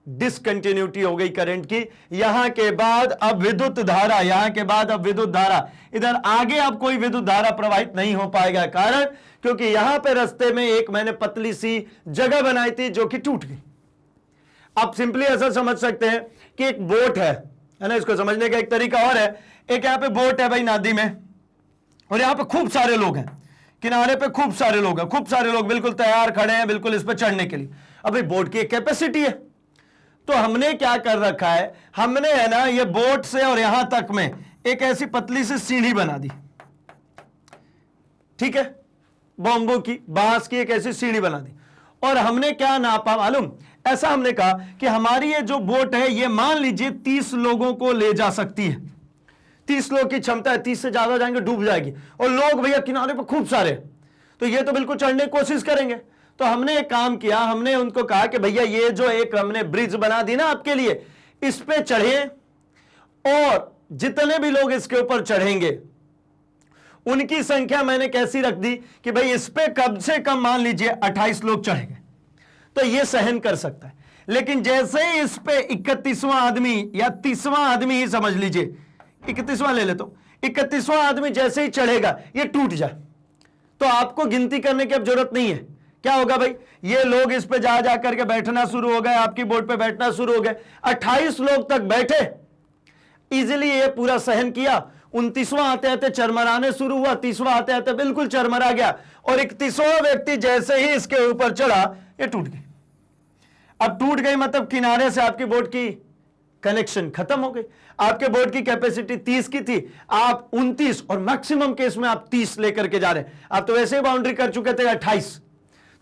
डिसकंटिन्यूटी हो गई करंट की। यहां के बाद अब विद्युत धारा, यहां के बाद अब विद्युत धारा, इधर आगे अब कोई विद्युत धारा प्रवाहित नहीं हो पाएगा। कारण क्योंकि यहां पे रास्ते में एक मैंने पतली सी जगह बनाई थी जो कि टूट गई। आप सिंपली ऐसा समझ सकते हैं कि एक बोट है ना, इसको समझने का एक तरीका और है। एक यहां पे बोट है भाई नदी में, और यहां पे खूब सारे लोग हैं, किनारे पे खूब सारे लोग हैं, खूब सारे लोग बिल्कुल तैयार खड़े हैं बिल्कुल इस पे चढ़ने के लिए। अब भाई बोट की एक कैपेसिटी है, तो हमने क्या कर रखा है, हमने है ना ये बोट से और यहां तक में एक ऐसी पतली सी सीढ़ी बना दी, ठीक है, बॉम्बो की, बांस की एक ऐसी सीढ़ी बना दी। और हमने क्या नापा मालूम, ऐसा हमने कहा कि हमारी ये जो बोट है ये मान लीजिए 30 लोगों को ले जा सकती है। 30 लोग की क्षमता है, 30 से ज्यादा जाएंगे डूब जाएगी। और लोग भैया किनारे पर खूब सारे, तो ये तो बिल्कुल चढ़ने की कोशिश करेंगे। तो हमने एक काम किया, हमने उनको कहा कि भैया ये जो एक हमने ब्रिज बना दी ना आपके लिए, इस पे चढ़े, और जितने भी लोग इसके ऊपर चढ़ेंगे उनकी संख्या मैंने कैसी रख दी कि भाई इस पे कम से कम मान लीजिए 28 लोग चढ़ेंगे, तो ये सहन कर सकता है। लेकिन जैसे ही इस पे 31वां आदमी या 30वां आदमी ही समझ लीजिए, 31वां ले लेता हूं, 31वां आदमी जैसे ही चढ़ेगा ये टूट जाए, तो आपको गिनती करने की अब जरूरत नहीं है। क्या होगा भाई, ये लोग इस पे जा करके बैठना शुरू हो गए, आपकी बोट पे बैठना शुरू हो गए, 28 लोग तक बैठे, इजीली ये पूरा सहन किया। 29वां आते आते चरमराने शुरू हुआ, 30वां आते आते बिल्कुल चरमरा गया, और 31वां व्यक्ति जैसे ही इसके ऊपर चढ़ा ये टूट गई। अब टूट गई मतलब किनारे से आपकी बोट की कनेक्शन खत्म हो गई। आपके बोट की कैपेसिटी 30 की थी, आप 29 और मैक्सिमम केस में आप 30 लेकर के जा रहे हैं। आप तो वैसे ही बाउंड्री कर चुके थे 28,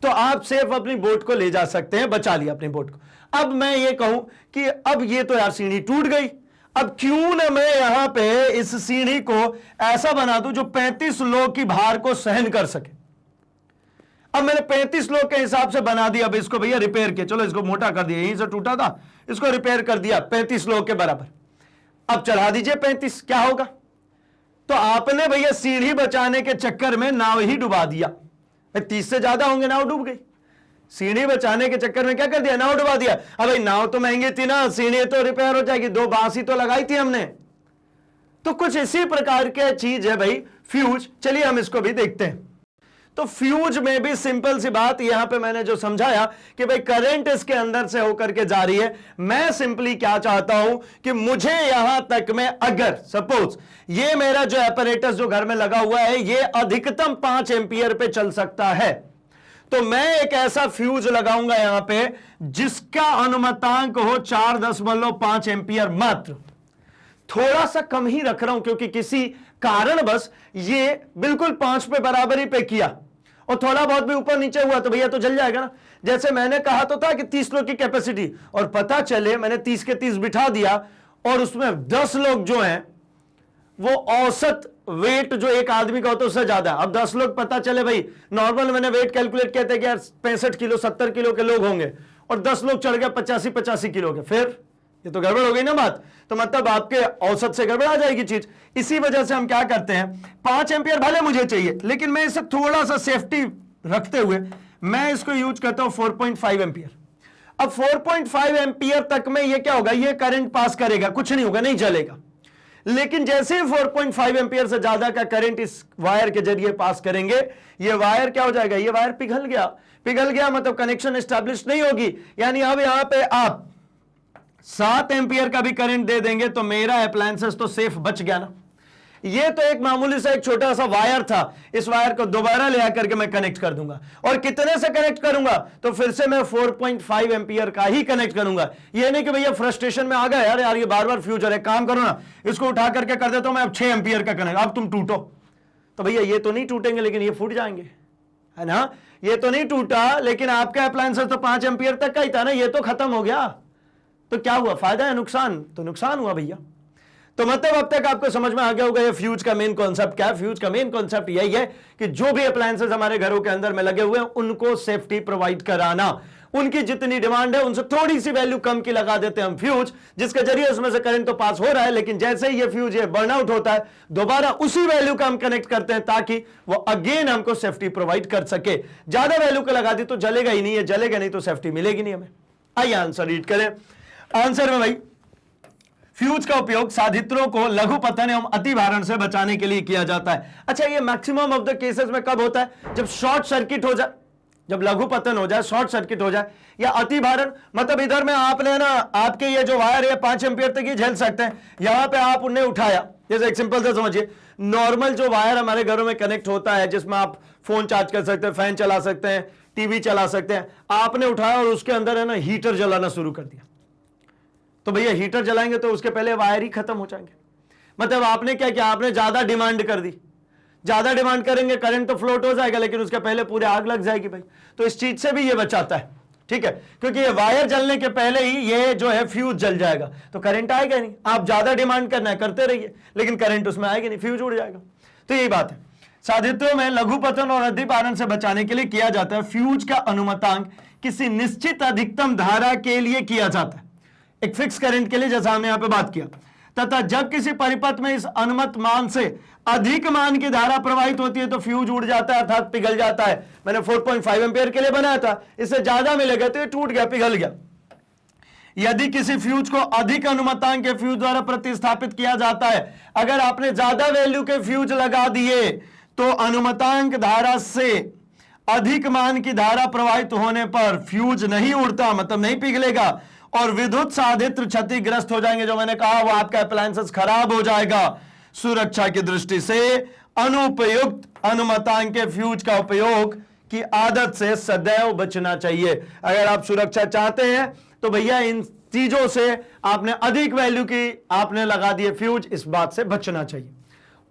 तो आप सेफ अपनी बोट को ले जा सकते हैं, बचा लिया अपनी बोट को। अब मैं ये कहूं कि अब ये तो यार सीढ़ी टूट गई, अब क्यों ना मैं यहां पे इस सीढ़ी को ऐसा बना दूं जो 35 लोग की भार को सहन कर सके। अब मैंने 35 लोग के हिसाब से बना दिया। अब इसको भैया रिपेयर किया, चलो इसको मोटा कर दिया, यहीं से टूटा था, इसको रिपेयर कर दिया 35 लोग के बराबर। अब चढ़ा दीजिए 35, क्या होगा, तो आपने भैया सीढ़ी बचाने के चक्कर में नाव ही डुबा दिया। 30 से ज्यादा होंगे, नाव डूब गई। सीढ़ी बचाने के चक्कर में क्या कर दिया, नाव डुबा दिया। अब भाई नाव तो महंगी थी ना, सीढ़ी तो रिपेयर हो जाएगी, 2 बांस ही तो लगाई थी हमने। तो कुछ इसी प्रकार के चीज है भाई फ्यूज। चलिए हम इसको भी देखते हैं। तो फ्यूज में भी सिंपल सी बात, यहां पे मैंने जो समझाया कि भाई करंट इसके अंदर से होकर के जा रही है। मैं सिंपली क्या चाहता हूं कि मुझे यहां तक में, अगर सपोज ये मेरा जो एपरेटस जो घर में लगा हुआ है ये अधिकतम 5 एम्पियर पे चल सकता है, तो मैं एक ऐसा फ्यूज लगाऊंगा यहां पे जिसका अनुमतांक हो 4.5 एम्पियर मात्र। थोड़ा सा कम ही रख रहा हूं क्योंकि किसी कारण बस ये बिल्कुल 5 पे बराबर ही पे किया, और थोड़ा बहुत भी ऊपर नीचे हुआ तो भैया तो जल जाएगा ना। जैसे मैंने कहा तो था कि 30 लोग की कैपेसिटी, और पता चले मैंने 30 के 30 बिठा दिया, और उसमें 10 लोग जो हैं वो औसत वेट जो एक आदमी का होता है उससे ज्यादा है। अब 10 लोग पता चले भाई, नॉर्मल मैंने वेट कैलकुलेट किया था कि यार 65 किलो 70 किलो के लोग होंगे, और 10 लोग चढ़ गए 85 किलो के, फिर ये तो गड़बड़ हो गई ना बात। तो मतलब आपके औसत से गड़बड़ आ जाएगी चीज। इसी वजह से हम क्या करते हैं, 5 एम्पियर भले मुझे चाहिए, लेकिन मैं इसे थोड़ा सा सेफ्टी रखते हुए मैं इसको यूज करता हूं 4.5 एम्पियर। अब 4.5 एम्पियर तक में ये क्या होगा, ये करंट पास करेगा, कुछ नहीं होगा, नहीं जलेगा। लेकिन जैसे ही 4.5 एम्पियर से ज्यादा का करंट इस वायर के जरिए पास करेंगे, ये वायर क्या हो जाएगा, ये वायर पिघल गया। पिघल गया मतलब कनेक्शन एस्टैब्लिश नहीं होगी। यानी अब यहां पे आप 7 एम्पियर का भी करंट दे देंगे तो मेरा अप्लायंसेस तो सेफ बच गया ना। ये तो एक मामूली सा एक छोटा सा वायर था, इस वायर को दोबारा ले आकर के मैं कनेक्ट कर दूंगा। और कितने से कनेक्ट करूंगा, तो फिर से मैं 4.5 एम्पियर का ही कनेक्ट करूंगा। ये नहीं कि भैया फ्रस्ट्रेशन में आ गया, यार यार ये बार बार फ्यूज हो रहा है, काम करो ना, इसको उठा करके कर देता हूं मैं अब 6 एम्पियर का कनेक्ट, अब तुम टूटो। तो भैया ये तो नहीं टूटेंगे, लेकिन ये फूट जाएंगे, है ना। ये तो नहीं टूटा, लेकिन आपका अप्लायंसेस तो 5 एम्पियर तक का ही था ना, ये तो खत्म हो गया। तो क्या हुआ, फायदा है नुकसान, तो नुकसान हुआ भैया। तो मतलब अब तक आपको समझ में आ गया होगा ये फ्यूज का मेन कॉन्सेप्ट क्या है। फ्यूज का मेन कॉन्सेप्ट यही है कि जो भी अप्लायंसेस हमारे घरों के अंदर में लगे हुए हैं उनको सेफ्टी प्रोवाइड कराना। उनकी जितनी डिमांड है उनसे थोड़ी सी वैल्यू कम की लगा देते हैं हम फ्यूज, जिसके जरिए उसमें से करंट तो पास हो रहा है, लेकिन जैसे ही ये फ्यूज ये बर्न आउट होता है दोबारा उसी वैल्यू का हम कनेक्ट करते हैं ताकि वो अगेन हमको सेफ्टी प्रोवाइड कर सके। ज्यादा वैल्यू का लगा दी तो जलेगा ही नहीं है, जलेगा नहीं तो सेफ्टी मिलेगी नहीं हमें। आइए आंसर रीड करें। आंसर में भाई फ्यूज का उपयोग साधित्रों को लघुपतन एवं अतिभारण से बचाने के लिए किया जाता है। अच्छा, ये मैक्सिमम ऑफ द केसेस में कब होता है? जब शॉर्ट सर्किट हो जाए, जब लघुपतन हो जाए, शॉर्ट सर्किट हो जाए, या अतिभारण, मतलब इधर में आपने ना, आपके ये जो वायर है 5 एंपियर तक ही झेल सकते हैं, यहां पे आप उन्हें उठाया, जैसे एक सिंपल से समझिए, नॉर्मल जो वायर हमारे घरों में कनेक्ट होता है जिसमें आप फोन चार्ज कर सकते हैं, फैन चला सकते हैं, टीवी चला सकते हैं, आपने उठाया और उसके अंदर है ना हीटर जलाना शुरू कर दिया, तो भैया हीटर जलाएंगे तो उसके पहले वायर ही खत्म हो जाएंगे। मतलब आपने क्या किया, आपने ज्यादा डिमांड कर दी, ज्यादा डिमांड करेंगे करंट तो फ्लोट हो जाएगा, लेकिन उसके पहले पूरे आग लग जाएगी भाई। तो इस चीज से भी ये बचाता है, ठीक है, क्योंकि ये वायर जलने के पहले ही ये जो है फ्यूज जल जाएगा, तो करंट आएगा नहीं। आप ज्यादा डिमांड करना है करते रहिए, लेकिन करंट उसमें आएगा नहीं, फ्यूज उड़ जाएगा। तो यही बात है। साधित्रों में लघुपतन और अतिभारण से बचाने के लिए किया जाता है। फ्यूज का अनुमतांक किसी निश्चित अधिकतम धारा के लिए किया जाता है, एक फिक्स करंट के लिए, जैसा हमने यहां पे बात किया, तथा जब किसी परिपथ में इस अनुमत मान से अधिक मान की धारा प्रवाहित होती है तो फ्यूज उड़ जाता है, अर्थात पिघल जाता है। मैंने 4.5 एम्पियर के लिए बनाया था, इससे ज्यादा मिलेगा तो ये टूट गया, पिघल गया। यदि किसी फ्यूज को अधिक अनुमतांक के फ्यूज द्वारा प्रतिस्थापित किया जाता है, अगर आपने ज्यादा वैल्यू के फ्यूज लगा दिए तो अनुमतांक धारा से अधिक मान की धारा प्रवाहित होने पर फ्यूज नहीं उड़ता, मतलब नहीं पिघलेगा, और विद्युत साधित्र क्षतिग्रस्त हो जाएंगे। जो मैंने कहा वो आपका अप्लायंसेस खराब हो जाएगा। सुरक्षा की दृष्टि से अनुपयुक्त अनुमतांक के फ्यूज का उपयोग की आदत से सदैव बचना चाहिए। अगर आप सुरक्षा चाहते हैं तो भैया इन चीजों से, आपने अधिक वैल्यू की आपने लगा दिए फ्यूज, इस बात से बचना चाहिए।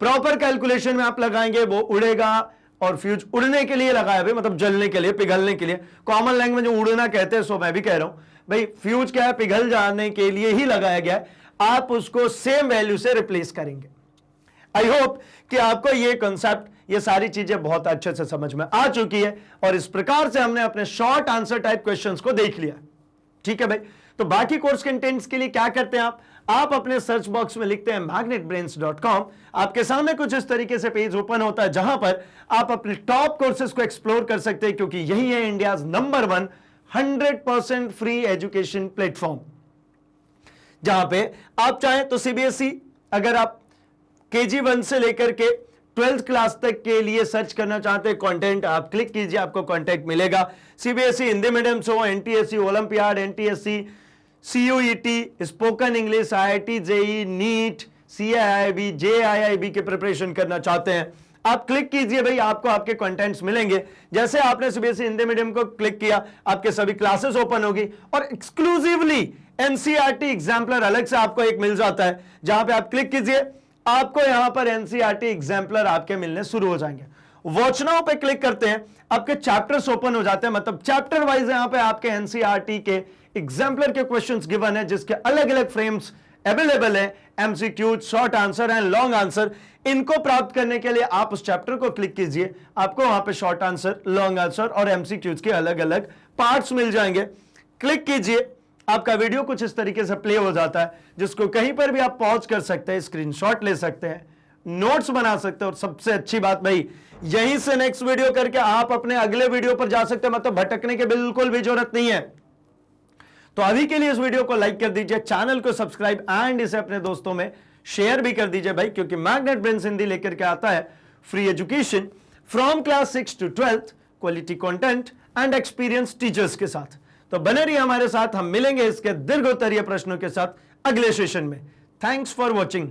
प्रॉपर कैलकुलेशन में आप लगाएंगे वो उड़ेगा, और फ्यूज उड़ने के लिए लगाया भाई, मतलब जलने के लिए, पिघलने के लिए। कॉमन लैंग्वेज में उड़ना कहते हैं, सो मैं भी कह रहा हूं भाई, फ्यूज क्या है, पिघल जाने के लिए ही लगाया गया है। आप उसको सेम वैल्यू से रिप्लेस करेंगे। आई होप कि आपको ये कॉन्सेप्ट, ये सारी चीजें बहुत अच्छे से समझ में आ चुकी है, और इस प्रकार से हमने अपने शॉर्ट आंसर टाइप क्वेश्चंस को देख लिया। ठीक है भाई, तो बाकी कोर्स कंटेंट्स के लिए क्या करते हैं आप अपने सर्च बॉक्स में लिखते हैं magnetbrains.com। आपके सामने कुछ इस तरीके से पेज ओपन होता है जहां पर आप अपने टॉप कोर्सेज को एक्सप्लोर कर सकते हैं, क्योंकि यही है India number 1 100% free education platform, जहां पे आप चाहें तो सीबीएसई, अगर आप केजी 1 से लेकर के 12th क्लास तक के लिए सर्च करना चाहते हैं कंटेंट, आप क्लिक कीजिए, आपको कंटेंट मिलेगा। सीबीएसई हिंदी मीडियम से हो, NTSC, Olympiad, NTSC, CUET, spoken English, IIT, JEE, NEET, CIIB, JIIB के प्रिपरेशन करना चाहते हैं, आप क्लिक कीजिए भाई, आपको आपके कंटेंट्स मिलेंगे। जैसे आपने सीबीएसई हिंदी मीडियम को क्लिक किया, आपके सभी क्लासेस ओपन होगी, और एक्सक्लूसिवली एनसीईआरटी एग्जाम्पलर अलग से आपको एक मिल जाता है, जहां पे आप क्लिक कीजिए, आपको यहां पर एनसीईआरटी एग्जाम्पलर आपके मिलने शुरू हो जाएंगे। वॉच नाउ पे क्लिक करते हैं, आपके चैप्टर्स ओपन हो जाते हैं, मतलब चैप्टर वाइज यहां पे आपके एनसीईआरटी के एग्जाम्पलर के क्वेश्चंस गिवन है, जिसके अलग अलग फ्रेम्स अवेलेबल है, MCQ, short answer and long answer. इनको प्राप्त करने के लिए आप उस चैप्टर को क्लिक कीजिए, आपको वहां पे शॉर्ट आंसर, लॉन्ग आंसर और एमसीक्यूज के अलग अलग पार्ट्स मिल जाएंगे। क्लिक कीजिए, आपका वीडियो कुछ इस तरीके से प्ले हो जाता है, जिसको कहीं पर भी आप पॉज कर सकते हैं, स्क्रीनशॉट ले सकते हैं, नोट्स बना सकते हैं, और सबसे अच्छी बात भाई, यहीं से नेक्स्ट वीडियो करके आप अपने अगले वीडियो पर जा सकते हैं, मतलब भटकने की बिल्कुल भी जरूरत नहीं है। तो अभी के लिए इस वीडियो को लाइक कर दीजिए, चैनल को सब्सक्राइब एंड इसे अपने दोस्तों में शेयर भी कर दीजिए भाई, क्योंकि मैग्नेट ब्रेन्स हिंदी लेकर के आता है free education from class 6 to 12th, quality content and experience teachers के साथ। तो बने रहिए हमारे साथ, हम मिलेंगे इसके दीर्घोत्तरीय प्रश्नों के साथ अगले सेशन में। Thanks for watching.